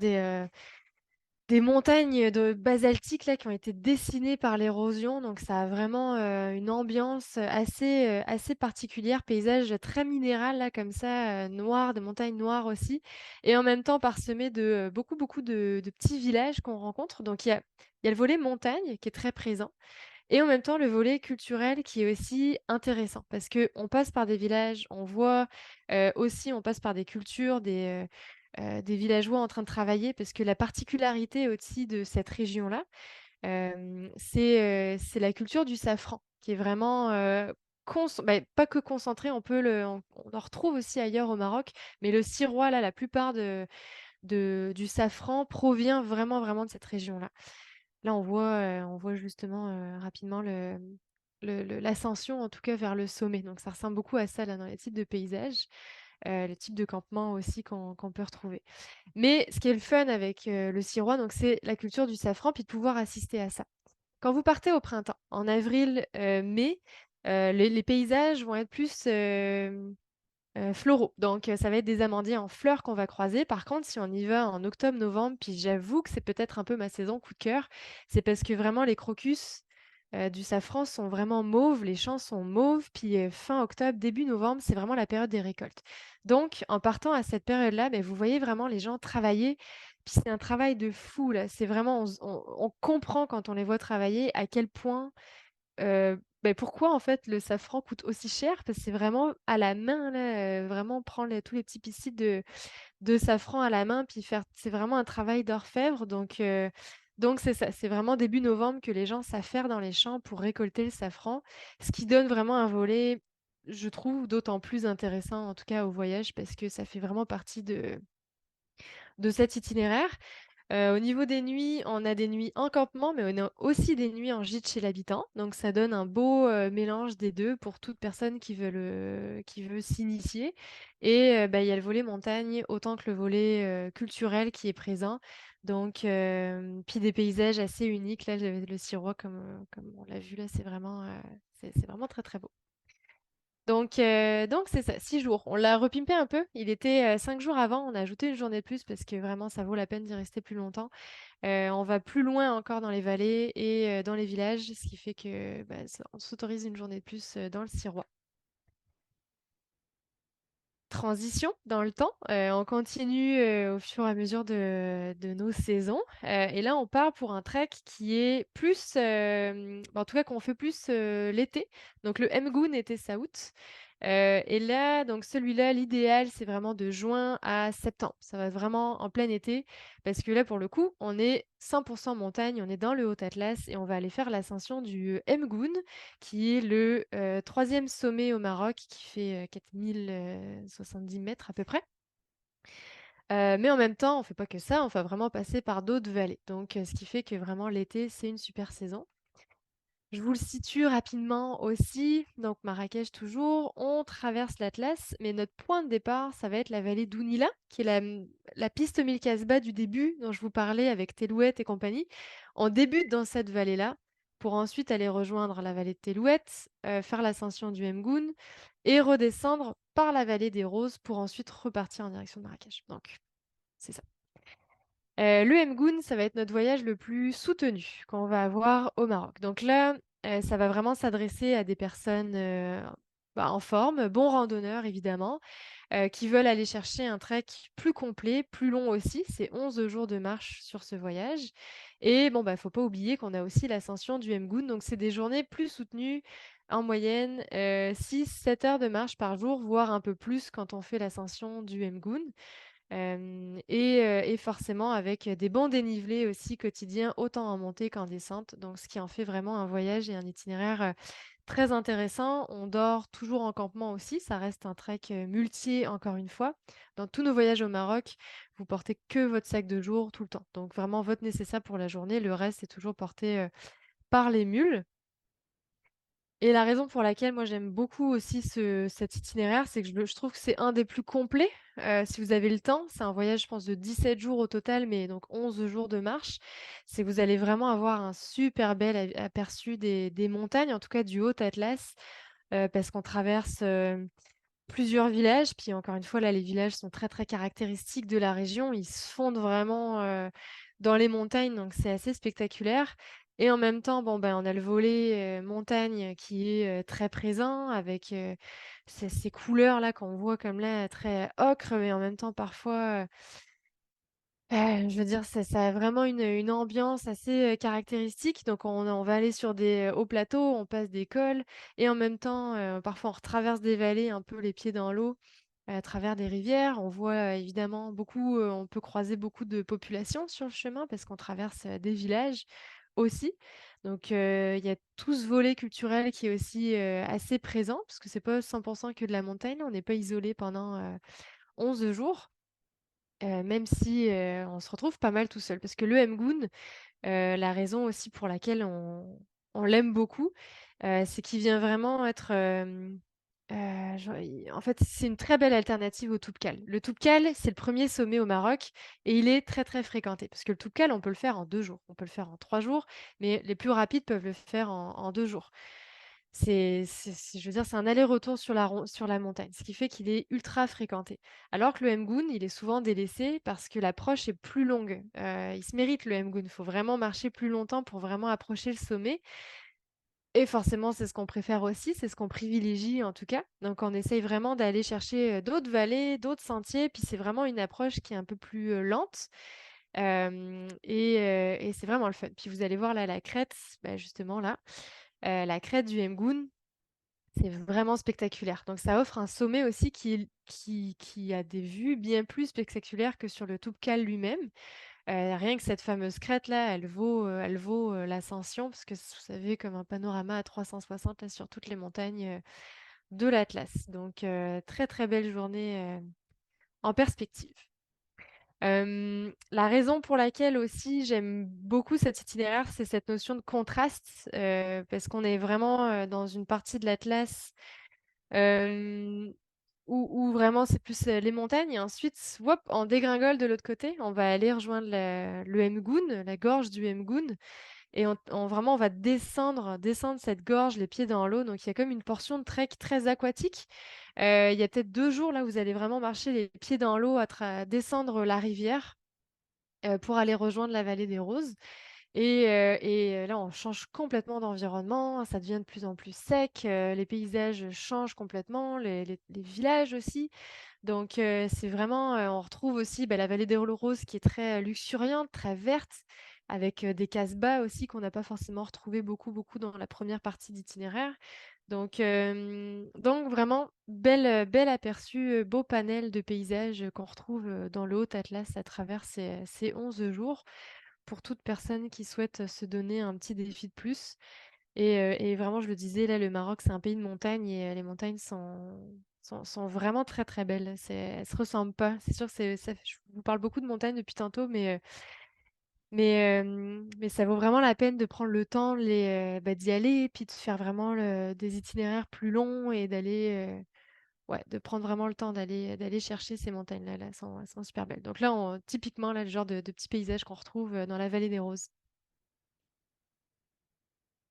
des montagnes de basaltique là qui ont été dessinées par l'érosion, donc ça a vraiment, une ambiance, assez particulière, paysage très minéral là comme ça, noir, des montagnes noires aussi et en même temps parsemé de, beaucoup de petits villages qu'on rencontre. Donc il y a le volet montagne qui est très présent et en même temps, le volet culturel qui est aussi intéressant parce qu'on passe par des villages, on voit, aussi on passe par des cultures, des villageois en train de travailler parce que la particularité aussi de cette région-là, c'est la culture du safran qui est vraiment, pas que concentrée, on en retrouve aussi ailleurs au Maroc, mais le Sirois là, la plupart du safran provient vraiment, vraiment de cette région-là. Là, on voit justement, rapidement l'ascension, en tout cas, vers le sommet. Donc ça ressemble beaucoup à ça, là, dans les types de paysages, le type de campement aussi qu'on peut retrouver. Mais ce qui est le fun avec, le Sirois, donc c'est la culture du safran, puis de pouvoir assister à ça. Quand vous partez au printemps, en avril, mai, les paysages vont être plus, floraux. Donc ça va être des amandiers en fleurs qu'on va croiser. Par contre, si on y va en octobre-novembre, puis j'avoue que c'est peut-être un peu ma saison coup de cœur, c'est parce que vraiment les crocus, du safran sont vraiment mauves, les champs sont mauves, puis, fin octobre, début novembre, c'est vraiment la période des récoltes. Donc en partant à cette période-là, beh, vous voyez vraiment les gens travailler, puis c'est un travail de fou là. C'est vraiment on comprend quand on les voit travailler à quel point pourquoi en fait le safran coûte aussi cher? Parce que c'est vraiment à la main là, vraiment prendre tous les petits pistilles de safran à la main, puis faire c'est vraiment un travail d'orfèvre donc c'est ça, c'est vraiment début novembre que les gens s'affairent dans les champs pour récolter le safran, ce qui donne vraiment un volet, je trouve, d'autant plus intéressant en tout cas au voyage parce que ça fait vraiment partie de cet itinéraire. Au niveau des nuits, on a des nuits en campement, mais on a aussi des nuits en gîte chez l'habitant. Donc ça donne un beau, mélange des 2 pour toute personne qui veut s'initier et il y a le volet montagne autant que le volet, culturel qui est présent. Donc puis des paysages assez uniques. Là, le Sirois comme on l'a vu là, c'est vraiment très, très beau. Donc c'est ça, 6 jours. On l'a repimpé un peu. Il était, 5 jours avant. On a ajouté une journée de plus parce que vraiment ça vaut la peine d'y rester plus longtemps. On va plus loin encore dans les vallées et dans les villages, ce qui fait que, on s'autorise une journée de plus, dans le Sirois. Transition dans le temps, on continue, au fur et à mesure de nos saisons, et là, on part pour un trek qui est plus, en tout cas qu'on fait plus, l'été. Donc le Mgoun été Saout, et là, donc celui-là, l'idéal, c'est vraiment de juin à septembre. Ça va être vraiment en plein été parce que là, pour le coup, on est 100 montagne, on est dans le Haut Atlas et on va aller faire l'ascension du Mgoun qui est le, 3e sommet au Maroc qui fait, 4070 mètres à peu près. Mais en même temps, on fait pas que ça, on va vraiment passer par d'autres vallées. Donc, ce qui fait que vraiment l'été, c'est une super saison. Je vous le situe rapidement aussi. Donc Marrakech toujours, on traverse l'Atlas, mais notre point de départ, ça va être la vallée d'Ounila, qui est la piste Mille Casbah du début dont je vous parlais avec Tellouet et compagnie. On débute dans cette vallée-là pour ensuite aller rejoindre la vallée de Tellouet, faire l'ascension du Mgoun et redescendre par la vallée des Roses pour ensuite repartir en direction de Marrakech. Donc c'est ça. Le Mgoun, ça va être notre voyage le plus soutenu qu'on va avoir au Maroc. Donc là, ça va vraiment s'adresser à des personnes, en forme, bons randonneurs évidemment, qui veulent aller chercher un trek plus complet, plus long aussi. C'est 11 jours de marche sur ce voyage et bon, faut pas oublier qu'on a aussi l'ascension du Mgoun, donc c'est des journées plus soutenues, en moyenne, 6-7 heures de marche par jour, voire un peu plus quand on fait l'ascension du Mgoun. Et forcément avec, des bons dénivelés aussi quotidiens, autant en montée qu'en descente, donc ce qui en fait vraiment un voyage et un itinéraire, Très intéressant. On dort toujours en campement aussi. Ça reste un trek muletier, encore une fois. Dans tous nos voyages au Maroc, vous portez que votre sac de jour tout le temps. Donc vraiment votre nécessaire pour la journée. Le reste est toujours porté par les mules. Et la raison pour laquelle moi j'aime beaucoup aussi cet itinéraire, c'est que je trouve que c'est un des plus complets, si vous avez le temps. C'est un voyage, je pense, de 17 jours au total, mais donc 11 jours de marche. C'est que vous allez vraiment avoir un super bel aperçu des montagnes, en tout cas du Haut Atlas, parce qu'on traverse plusieurs villages. Puis encore une fois, là, les villages sont très très caractéristiques de la région. Ils se fondent vraiment dans les montagnes, donc c'est assez spectaculaire. Et en même temps, bon, ben, on a le volet montagne qui est très présent avec ces couleurs-là qu'on voit comme là, très ocre, mais en même temps parfois je veux dire, ça a vraiment une ambiance assez caractéristique. Donc on va aller sur des hauts plateaux, on passe des cols et en même temps, parfois on retraverse des vallées un peu les pieds dans l'eau, à travers des rivières. On voit évidemment beaucoup, on peut croiser beaucoup de populations sur le chemin parce qu'on traverse, des villages aussi. Donc il y a tout ce volet culturel qui est aussi, assez présent parce que c'est pas 100 que de la montagne. On n'est pas isolé pendant, 11 jours. Même si, on se retrouve pas mal tout seul. Parce que le Mgoun, la raison aussi pour laquelle on l'aime beaucoup, c'est qu'il vient vraiment être, genre i en fait, c'est une très belle alternative au Toubkal. Le Toubkal, c'est le premier sommet au Maroc et il est très, très fréquenté. Parce que le Toubkal, on peut le faire en 2 jours, on peut le faire en 3 jours, mais les plus rapides peuvent le faire en 2 jours. Je veux dire, c'est un aller-retour sur la montagne, ce qui fait qu'il est ultra fréquenté. Alors que le Mgoun, il est souvent délaissé parce que l'approche est plus longue. Il se mérite le Mgoun, il faut vraiment marcher plus longtemps pour vraiment approcher le sommet et forcément, c'est ce qu'on préfère aussi, c'est ce qu'on privilégie en tout cas. Donc on essaye vraiment d'aller chercher, d'autres vallées, d'autres sentiers, puis c'est vraiment une approche qui est un peu plus, lente, et c'est vraiment le fun. Puis vous allez voir là la crête, bah, justement là, la crête du Mgoun, c'est vraiment spectaculaire. Donc ça offre un sommet aussi qui a des vues bien plus spectaculaires que sur le Toubkal lui-même. Rien que cette fameuse crête-là, elle vaut l'ascension parce que vous savez comme un panorama à 360 là sur toutes les montagnes, de l'Atlas. Donc très, très belle journée, en perspective. La raison pour laquelle aussi j'aime beaucoup cet itinéraire, c'est cette notion de contraste, parce qu'on est vraiment, dans une partie de l'Atlas Hem, où vraiment c'est plus, les montagnes et ensuite, wop, en dégringole de l'autre côté, on va aller rejoindre le Mgoun, la gorge du Mgoun et on va descendre cette gorge les pieds dans l'eau, donc il y a comme une portion de trek très aquatique. Il y a peut-être 2 jours là, vous allez vraiment marcher les pieds dans l'eau descendre la rivière, pour aller rejoindre la vallée des Roses. Et là, on change complètement d'environnement, ça devient de plus en plus sec, les paysages changent complètement, les villages aussi. Donc c'est vraiment, on retrouve aussi, bah, la vallée des Roses qui est très, luxuriante, très verte, avec, des casbah aussi qu'on n'a pas forcément retrouvé beaucoup, beaucoup dans la première partie d'itinéraire. Donc vraiment bel aperçu, beau panel de paysages, qu'on retrouve, dans le Haut Atlas à travers ces 11 jours pour toute personne qui souhaite se donner un petit défi de plus. Et vraiment, je le disais, là, le Maroc, c'est un pays de montagne et les montagnes sont vraiment très, très belles. Elles se ressemblent pas. C'est sûr que je vous parle beaucoup de montagnes depuis tantôt, mais ça vaut vraiment la peine de prendre le temps d'y aller, puis de faire vraiment des itinéraires plus longs et ouais, de prendre vraiment le temps d'aller chercher ces montagnes-là. Là, elles sont super belles. Donc là, typiquement, là, le genre de petits paysages qu'on retrouve dans la vallée des Roses.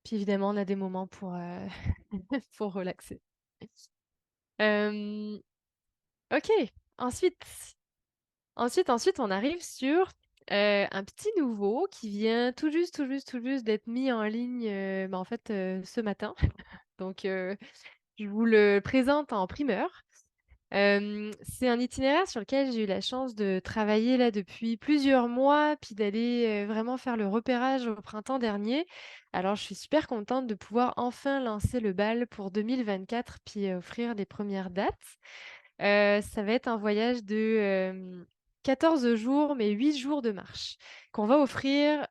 Puis évidemment, on a des moments pour, pour relaxer. Hem, OK. Ensuite ensuite, on arrive sur, un petit nouveau qui vient tout juste d'être mis en ligne, bah, en fait, ce matin. Donc, je vous le présente en primeur. C'est un itinéraire sur lequel j'ai eu la chance de travailler là depuis plusieurs mois, puis d'aller, vraiment faire le repérage au printemps dernier. Alors je suis super contente de pouvoir enfin lancer le bal pour 2024, puis, offrir les premières dates. Ça va être un voyage de, 14 jours, mais 8 jours de marche qu'on va offrir,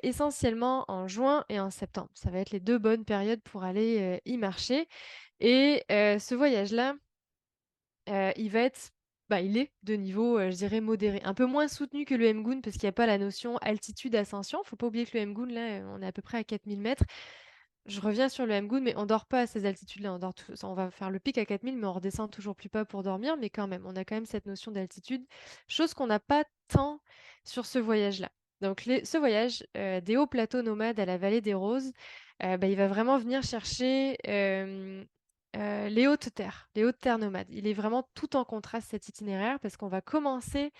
essentiellement en juin et en septembre. Ça va être les 2 bonnes périodes pour aller, y marcher et ce voyage-là, il va être il est de niveau, je dirais modéré. Un peu moins soutenu que le Mgoun parce qu'il y a pas la notion altitude-ascension. Faut pas oublier que le Mgoun là, on est à peu près à 4 000 mètres. Je reviens sur le Mgoun, mais on dort pas à ces altitudes-là. On va faire le pic à 4 000, mais on redescend toujours plus bas pour dormir, mais quand même, on a quand même cette notion d'altitude, chose qu'on n'a pas tant sur ce voyage-là. Donc ce voyage, des hauts plateaux nomades à la vallée des Roses, il va vraiment venir chercher, les hautes terres nomades. Il est vraiment tout en contraste cet itinéraire parce qu'on va commencer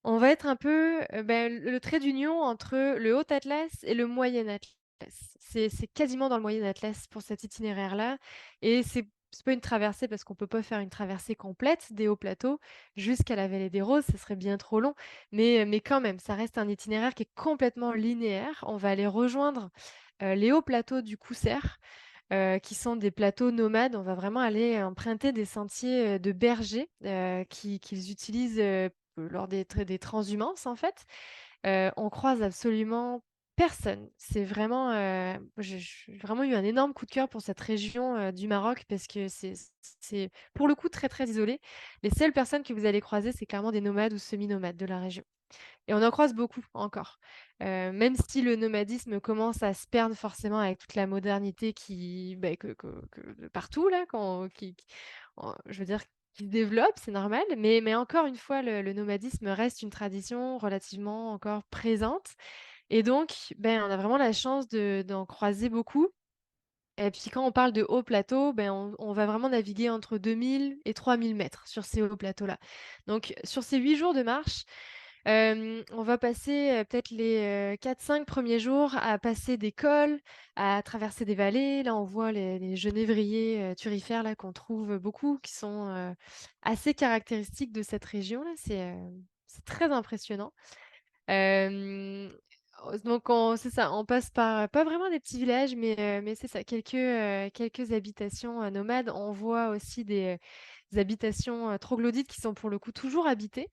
on va être un peu, le trait d'union entre le Haut Atlas et le Moyen Atlas. C'est quasiment dans le Moyen Atlas pour cet itinéraire-là et c'est pas une traversée parce qu'on peut pas faire une traversée complète des hauts plateaux jusqu'à la vallée des Roses, ce serait bien trop long, mais quand même, ça reste un itinéraire qui est complètement linéaire. On va aller rejoindre, les hauts plateaux du Cousser, qui sont des plateaux nomades. On va vraiment aller emprunter des sentiers, de bergers, qu'ils utilisent, lors des transhumances, en fait. On croise absolument personne. C'est vraiment, j'ai vraiment eu un énorme coup de cœur pour cette région, du Maroc parce que c'est pour le coup très, très isolé. Les seules personnes que vous allez croiser, c'est clairement des nomades ou semi-nomades de la région. Et on en croise beaucoup encore. Même si le nomadisme commence à se perdre forcément avec toute la modernité que de partout là, je veux dire, qui se développe, c'est normal. Mais encore une fois, le nomadisme reste une tradition relativement encore présente. Et donc, on a vraiment la chance d'en croiser beaucoup. Et puis quand on parle de hauts plateaux, on va vraiment naviguer entre 2 000 et 3 000 mètres sur ces hauts plateaux-là. Donc sur ces 8 jours de marche, on va passer, peut-être les, 4-5 premiers jours à passer des cols, à traverser des vallées. Là, on voit les genévriers, thurifères là qu'on trouve beaucoup, qui sont, assez caractéristiques de cette région-là. C'est très impressionnant. Hem, donc c'est ça, on passe par, pas vraiment des petits villages, mais c'est ça, quelques habitations, nomades. On voit aussi des habitations, troglodytes qui sont pour le coup toujours habitées,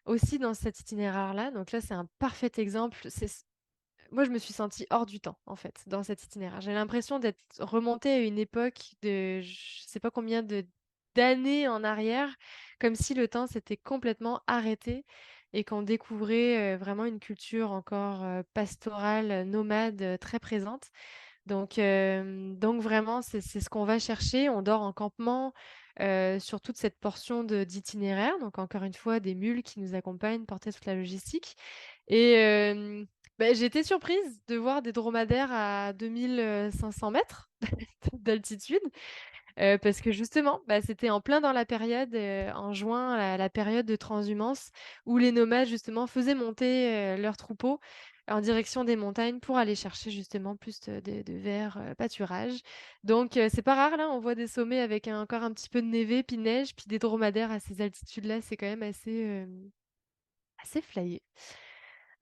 aussi dans cet itinéraire-là. Donc là, c'est un parfait exemple. Moi, je me suis sentie hors du temps, en fait, dans cet itinéraire. J'ai l'impression d'être remontée à une époque de je sais pas combien d'années en arrière, comme si le temps s'était complètement arrêté et qu'on découvrait, vraiment une culture encore, pastorale, nomade, très présente. Donc vraiment, c'est ce qu'on va chercher. On dort en campement, sur toute cette portion d'itinéraire. Donc encore une fois, des mules qui nous accompagnent, porter toute la logistique et j'ai été surprise de voir des dromadaires à 2 500 mètres d'altitude, parce que justement, c'était en plein dans la période, en juin, la période de transhumance où les nomades justement faisaient monter, leurs troupeaux en direction des montagnes pour aller chercher justement plus de verts, pâturages. Donc c'est pas rare là, on voit des sommets avec encore un petit peu de névé, puis de neige, puis des dromadaires à ces altitudes-là, c'est quand même assez flyé.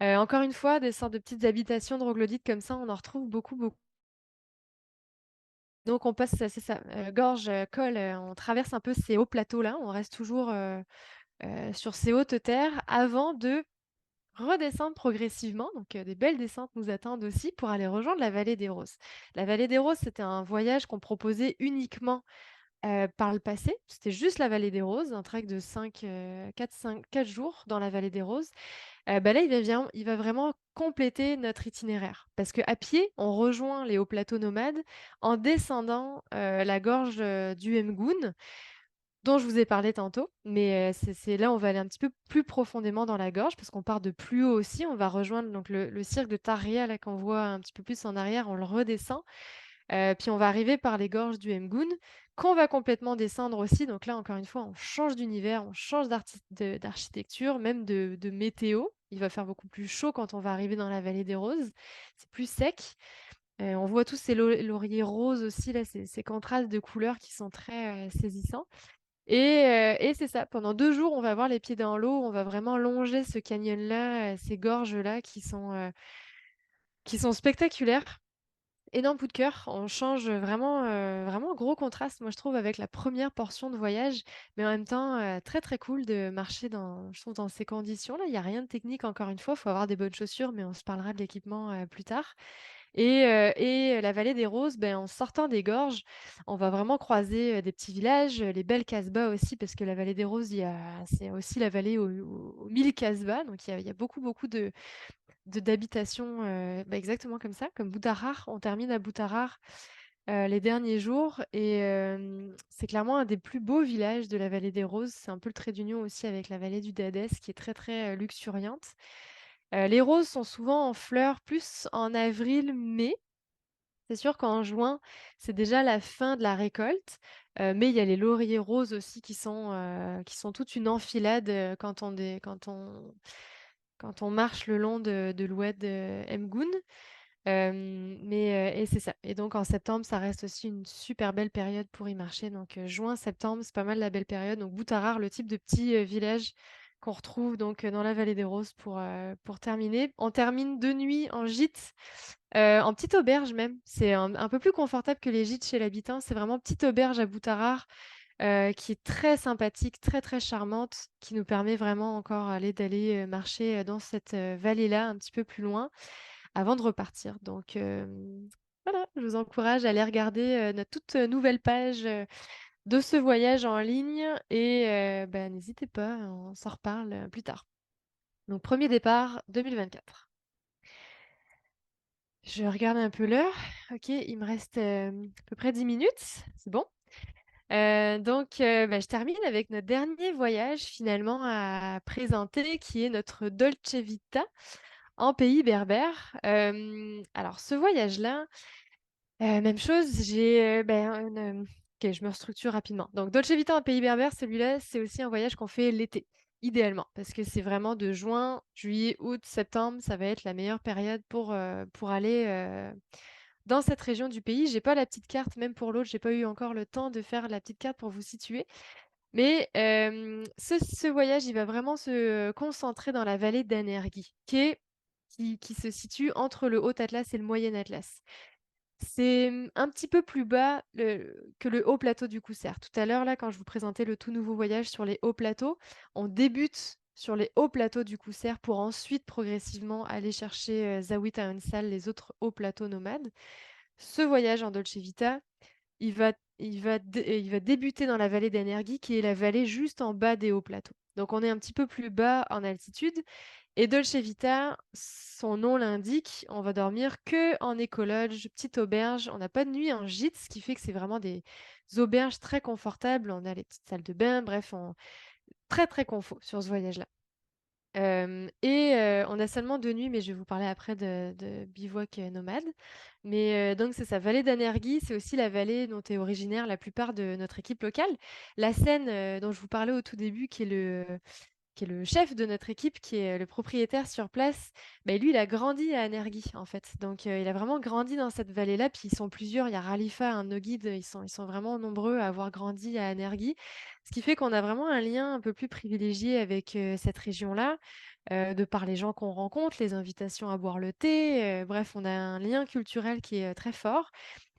Encore une fois, des sortes de petites habitations troglodytes comme ça, on en retrouve beaucoup, beaucoup. Donc on passe, c'est ça, gorge, col, on traverse un peu ces hauts plateaux-là, on reste toujours, sur ces hautes terres avant de redescendre progressivement. Donc des belles descentes nous attendent aussi pour aller rejoindre la vallée des Roses. La vallée des Roses, c'était un voyage qu'on proposait uniquement, par le passé. C'était juste la vallée des Roses, un trek de 4 jours dans la vallée des Roses. Là, il va vraiment compléter notre itinéraire parce qu'à pied, on rejoint les hauts plateaux nomades en descendant, la gorge, du Mgoun dont je vous ai parlé tantôt. Mais, c'est là, on va aller un petit peu plus profondément dans la gorge parce qu'on part de plus haut aussi. On va rejoindre donc le cirque de Tarria là qu'on voit un petit peu plus en arrière, on le redescend. Puis on va arriver par les gorges du Mgoun, qu'on va complètement descendre aussi. Donc là, encore une fois, on change d'univers, on change d'architecture, même de météo. Il va faire beaucoup plus chaud quand on va arriver dans la vallée des Roses. C'est plus sec. On voit tous ces lauriers roses aussi, là, ces contrastes de couleurs qui sont très saisissants. Et c'est ça, pendant 2 jours, on va avoir les pieds dans l'eau, on va vraiment longer ce canyon-là, ces gorges-là qui sont spectaculaires. Énorme coup de cœur. On change vraiment, vraiment gros contraste, moi, je trouve, avec la première portion de voyage, mais en même temps, très, très cool de marcher je trouve, dans ces conditions-là. Il y a rien de technique, encore une fois, il faut avoir des bonnes chaussures, mais on se parlera de l'équipement, plus tard. Et la vallée des Roses, ben, en sortant des gorges, on va vraiment croiser, des petits villages, les belles casbahs aussi, parce que la vallée des Roses, c'est aussi la vallée aux 1000 casbahs, donc il y a beaucoup, beaucoup d'habitations, bah, exactement comme ça, comme Boutarare. On termine à Boutarare, les derniers jours et c'est clairement un des plus beaux villages de la vallée des Roses. C'est un peu le trait d'union aussi avec la vallée du Dadès qui est très, très, luxuriante. Les roses sont souvent en fleurs plus en avril, mai. C'est sûr qu'en juin, c'est déjà la fin de la récolte, mais il y a les lauriers roses aussi qui sont toute une enfilade, quand on marche le long de l'oued Mgoun. Et c'est ça. Et donc en septembre, ça reste aussi une super belle période pour y marcher. Donc juin, septembre, c'est pas mal la belle période. Donc Boutarare, le type de petit village qu'on retrouve donc dans la vallée des Roses pour terminer. On termine de nuit en gîte, en petite auberge même. C'est un peu plus confortable que les gîtes chez l'habitant. C'est vraiment petite auberge à Boutarare, qui est très sympathique, très très charmante, qui nous permet vraiment encore d'aller marcher dans cette vallée-là un petit peu plus loin avant de repartir. Donc voilà, je vous encourage à aller regarder notre toute nouvelle page de ce voyage en ligne et bah, n'hésitez pas, on s'en reparle plus tard. Donc premier départ 2024. Je regarde un peu l'heure. Ok, il me reste à peu près 10 minutes. C'est bon. Bah, je termine avec notre dernier voyage finalement à présenter, qui est notre Dolce Vita en pays berbère. Alors ce voyage-là, même chose, j'ai, OK, je me restructure rapidement. Donc Dolce Vita en pays berbère, celui-là, c'est aussi un voyage qu'on fait l'été, idéalement, parce que c'est vraiment de juin, juillet, août, septembre, ça va être la meilleure période pour aller, dans cette région du pays. J'ai pas la petite carte, même pour l'autre, j'ai pas eu encore le temps de faire la petite carte pour vous situer. Mais ce voyage, il va vraiment se concentrer dans la vallée d'Anergy, qui se situe entre le Haut Atlas et le Moyen Atlas. C'est, un petit peu plus bas que le haut plateau du Cousser. Tout à l'heure, là, quand je vous présentais le tout nouveau voyage sur les hauts plateaux, on débute sur les hauts plateaux du Cousser pour ensuite progressivement aller chercher Zaouit Aoun-Sal, les autres hauts plateaux nomades. Ce voyage en Dolce Vita, il va débuter dans la vallée d'Energie, qui est la vallée juste en bas des hauts plateaux. Donc on est un petit peu plus bas en altitude et Dolce Vita, son nom l'indique, on va dormir que en écologe, petite auberge. On n'a pas de nuit en gîte, ce qui fait que c'est vraiment des auberges très confortables. On a les petites salles de bain, bref, très très confort sur ce voyage-là. On a seulement 2 nuits, mais je vais vous parler après de bivouac nomade. Mais donc c'est ça, vallée d'Anergy, c'est aussi la vallée dont est originaire la plupart de notre équipe locale. La Seine, dont je vous parlais au tout début, qui est le chef de notre équipe, qui est le propriétaire sur place, bah, lui, il a grandi à Anergy, en fait. Donc, il a vraiment grandi dans cette vallée-là. Puis, ils sont plusieurs. Il y a Ralifa, un de nos guides. Ils sont vraiment nombreux à avoir grandi à Anergy. Ce qui fait qu'on a vraiment un lien un peu plus privilégié avec cette région-là, de par les gens qu'on rencontre, les invitations à boire le thé. Bref, on a un lien culturel qui est très fort.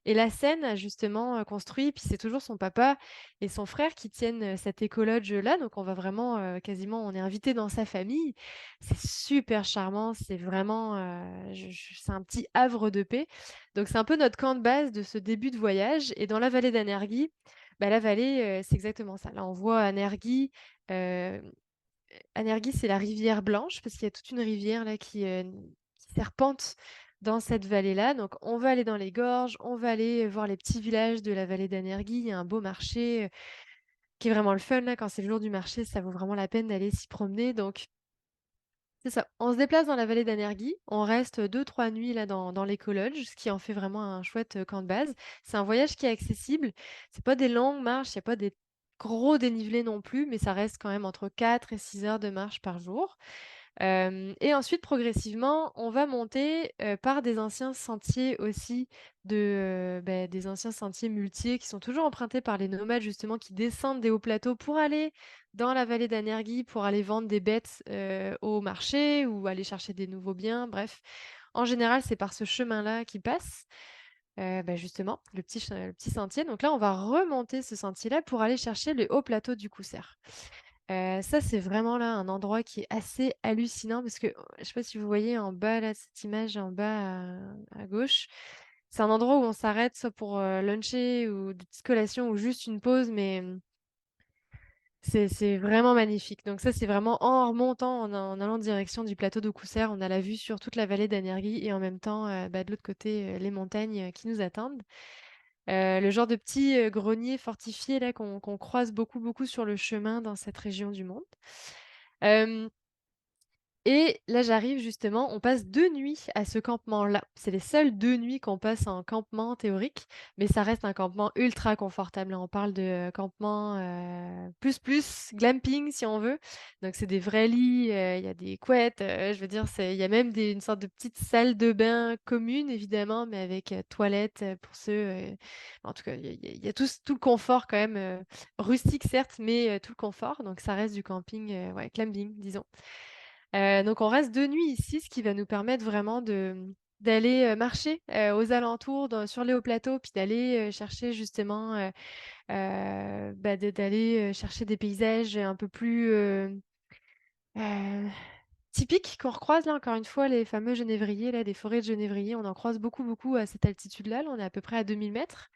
Et la scène a justement construit, puis c'est toujours son papa et son frère qui tiennent cette écologe-là. Donc on va vraiment quasiment, on est invité dans sa famille. C'est super charmant, c'est vraiment, c'est un petit havre de paix. Donc c'est un peu notre camp de base de ce début de voyage. Et dans la vallée d'Anergy, bah, la vallée, c'est exactement ça. Là, on voit euh, Anergy, c'est la rivière Blanche, parce qu'il y a toute une rivière là qui serpente dans cette vallée-là. Donc, on va aller dans les gorges, on va aller voir les petits villages de la vallée d'Anergy. Il y a un beau marché qui est vraiment le fun là. Quand c'est le jour du marché, ça vaut vraiment la peine d'aller s'y promener. Donc, c'est ça. On se déplace dans la vallée d'Anergy. On reste 2, 3 nuits là dans l'écologe, ce qui en fait vraiment un chouette camp de base. C'est un voyage qui est accessible. C'est pas des longues marches, il n'y a pas des gros dénivelés non plus, mais ça reste quand même entre 4 et 6 heures de marche par jour. Et ensuite, progressivement, on va monter par des anciens sentiers aussi, des anciens sentiers muletiers qui sont toujours empruntés par les nomades, justement, qui descendent des hauts plateaux pour aller dans la vallée d'Anergy, pour aller vendre des bêtes au marché ou aller chercher des nouveaux biens. Bref, en général, c'est par ce chemin-là qu'ils passent. justement, le petit sentier. Donc là, on va remonter ce sentier-là pour aller chercher le haut plateau du Cousser. Ça, c'est vraiment là un endroit qui est assez hallucinant parce que, je sais pas si vous voyez en bas là, cette image en bas à gauche. C'est un endroit où on s'arrête soit pour, luncher ou des petites collations ou juste une pause, mais, c'est vraiment magnifique. Donc ça, c'est vraiment en remontant, en allant en direction du plateau de Cousser, on a la vue sur toute la vallée d'Anergy et en même temps, de l'autre côté, les montagnes, qui nous attendent. Le genre de petit, grenier fortifié là qu'on croise beaucoup, beaucoup sur le chemin dans cette région du monde. Hem Et là, j'arrive justement, on passe 2 nuits à ce campement-là. C'est les seules 2 nuits qu'on passe en campement théorique, mais ça reste un campement ultra confortable. Là, on parle de, campement, plus glamping si on veut. Donc c'est des vrais lits, il y a des couettes, je veux dire, il y a même une sorte de petite salle de bain commune évidemment, mais avec, toilettes, pour ceux, en tout cas, il y a tout le confort quand même, rustique certes, mais, tout le confort. Donc ça reste du camping, ouais, glamping disons. Donc on reste 2 nuits ici, ce qui va nous permettre vraiment d'aller, marcher, aux alentours sur les hauts plateaux, puis d'aller, chercher justement, d'aller, chercher des paysages un peu plus, heu, typiques qu'on recroise là, encore une fois, les fameux genévriers là, des forêts de genévriers. On en croise beaucoup, beaucoup à cette altitude-là. Là, on est à peu près à 2 000 mètres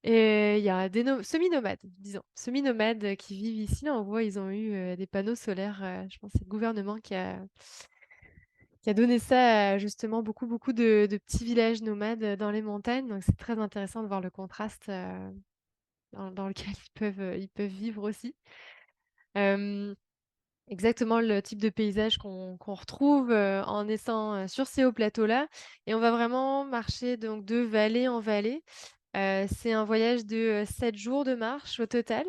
et il y a des semi-nomades, disons, semi-nomades, qui vivent ici. Là, on voit, ils ont eu, des panneaux solaires, je pense que c'est le gouvernement qui a donné ça à justement beaucoup, beaucoup de petits villages nomades, dans les montagnes. Donc c'est très intéressant de voir le contraste, dans lequel ils peuvent vivre aussi. Hem, Exactement le type de paysage qu'on retrouve, en étant, sur ces hauts plateaux-là et on va vraiment marcher donc de vallée en vallée. C'est un voyage de, 7 jours de marche au total,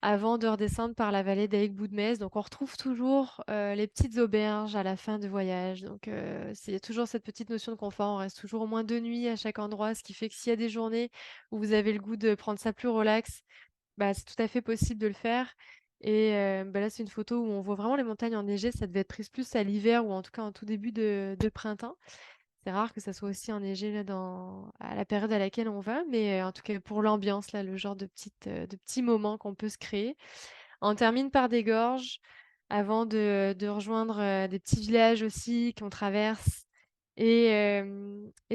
avant de redescendre par la vallée d'Aigues-Boulg-de-Metz. Donc on retrouve toujours, les petites auberges à la fin du voyage. Donc c'est il y a toujours cette petite notion de confort. On reste toujours au moins 2 nuits à chaque endroit, ce qui fait que s'il y a des journées où vous avez le goût de prendre ça plus relax, bah, c'est tout à fait possible de le faire et là, c'est une photo où on voit vraiment les montagnes enneigées. Ça devait être prise plus à l'hiver ou en tout cas en tout début de printemps. C'est rare que ça soit aussi enneigé là à la période à laquelle on va, mais en tout cas pour l'ambiance là, le genre de petits moments qu'on peut se créer. On termine par des gorges avant de rejoindre, des petits villages aussi qu'on traverse et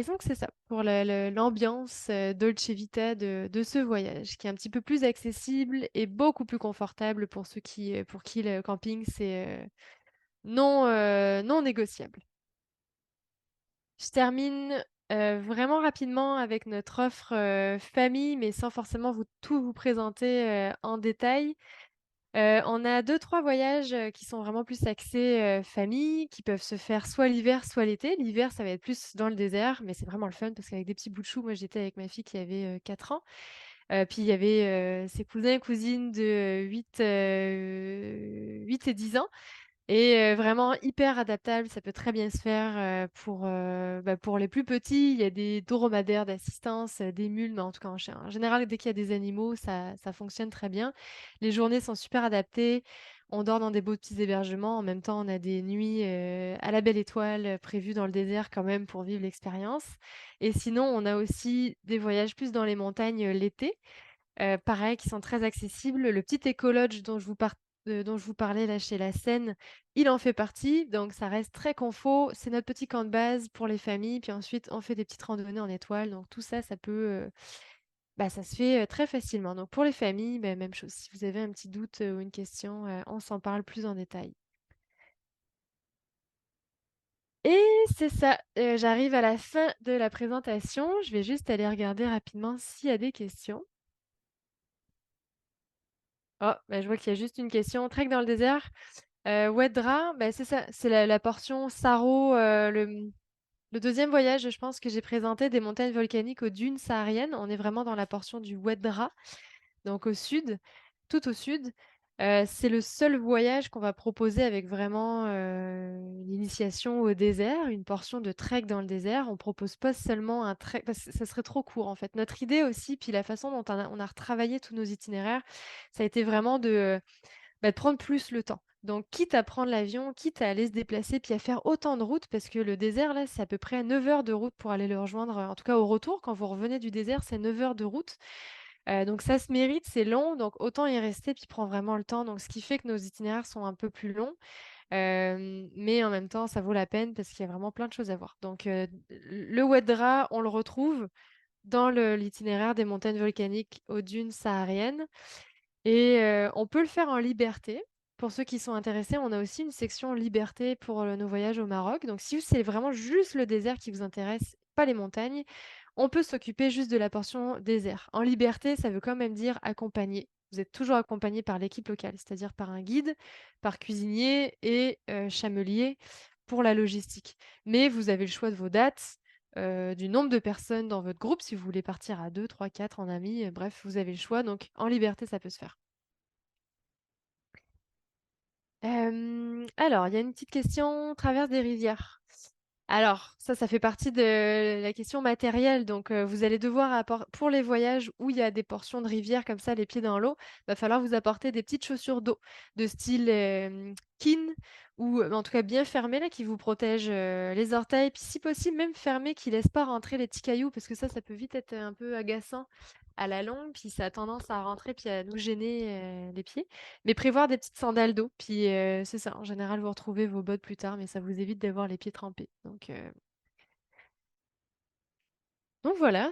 donc c'est ça pour l'ambiance, dolce vita de ce voyage qui est un petit peu plus accessible et beaucoup plus confortable pour ceux pour qui le camping c'est, non négociable. Je termine, vraiment rapidement avec notre offre, famille, mais sans forcément tout vous présenter, en détail. On a deux trois voyages, qui sont vraiment plus axés, famille, qui peuvent se faire soit l'hiver, soit l'été. L'hiver, ça va être plus dans le désert, mais c'est vraiment le fun parce qu'avec des petits bouts de chou, moi j'étais avec ma fille qui avait, 4 ans. Puis il y avait, ses cousins et cousines de 8 et 10 ans. Et vraiment hyper adaptable, ça peut très bien se faire, pour les plus petits. Il y a des dromadaires d'assistance, des mules, mais en tout cas en général dès qu'il y a des animaux, ça fonctionne très bien. Les journées sont super adaptées. On dort dans des beaux petits hébergements. En même temps, on a des nuits, à la belle étoile, prévues dans le désert quand même pour vivre l'expérience. Et sinon, on a aussi des voyages plus dans les montagnes, l'été. Pareil, qui sont très accessibles. Le petit écolodge dont je vous parlais là chez La Seine, il en fait partie, donc ça reste très confort. C'est notre petit camp de base pour les familles, puis ensuite on fait des petites randonnées en étoile, donc tout ça, ça se fait, très facilement. Donc pour les familles, même chose. Si vous avez un petit doute, ou une question, on s'en parle plus en détail. Et c'est ça, j'arrive à la fin de la présentation. Je vais juste aller regarder rapidement s'il y a des questions. Oh, je vois qu'il y a juste une question. Trek dans le désert, Ouattara, c'est ça, c'est la portion Saro, le deuxième voyage, je pense, que j'ai présenté des montagnes volcaniques aux dunes sahariennes. On est vraiment dans la portion du Ouattara, donc au sud, tout au sud. C'est le seul voyage qu'on va proposer avec vraiment, l'initiation au désert, une portion de trek dans le désert. On propose pas seulement un trek parce que ça serait trop court, en fait. Notre idée aussi, puis la façon dont on a retravaillé tous nos itinéraires, ça a été vraiment de prendre plus le temps, Donc quitte à prendre l'avion, quitte à aller se déplacer, puis à faire autant de route parce que le désert là, c'est à peu près 9 heures de route pour aller le rejoindre, en tout cas au retour quand vous revenez du désert, c'est 9 heures de route. Donc ça se mérite, c'est long, donc autant y rester puis prendre vraiment le temps. Donc ce qui fait que nos itinéraires sont un peu plus longs, mais en même temps, ça vaut la peine parce qu'il y a vraiment plein de choses à voir. Donc le Ouaddara, on le retrouve dans l'itinéraire des montagnes volcaniques aux dunes sahariennes. Et on peut le faire en liberté. Pour ceux qui sont intéressés, on a aussi une section liberté pour, nos voyages au Maroc. Donc si c'est vraiment juste le désert qui vous intéresse, pas les montagnes, on peut s'occuper juste de la portion désert. En liberté, ça veut quand même dire accompagné. Vous êtes toujours accompagné par l'équipe locale, c'est-à-dire par un guide, par cuisinier et chamelier pour la logistique. Mais vous avez le choix de vos dates, du nombre de personnes dans votre groupe, si vous voulez partir à 2, 3, 4 en amis, bref, vous avez le choix. Donc en liberté, ça peut se faire. Alors, il y a une petite question, traverse des rivières. Alors, ça fait partie de la question matérielle. Donc, vous allez devoir pour les voyages où il y a des portions de rivière comme ça, les pieds dans l'eau, va falloir vous apporter des petites chaussures d'eau de style Kin ou en tout cas bien fermées là, qui vous protègent les orteils, puis si possible même fermées, qui laissent pas rentrer les petits cailloux parce que ça peut vite être un peu agaçant à la longue, puis ça a tendance à rentrer puis à nous gêner les pieds. Mais prévoir des petites sandales d'eau, puis c'est ça. En général, vous retrouvez vos bottes plus tard, mais ça vous évite d'avoir les pieds trempés. Donc voilà.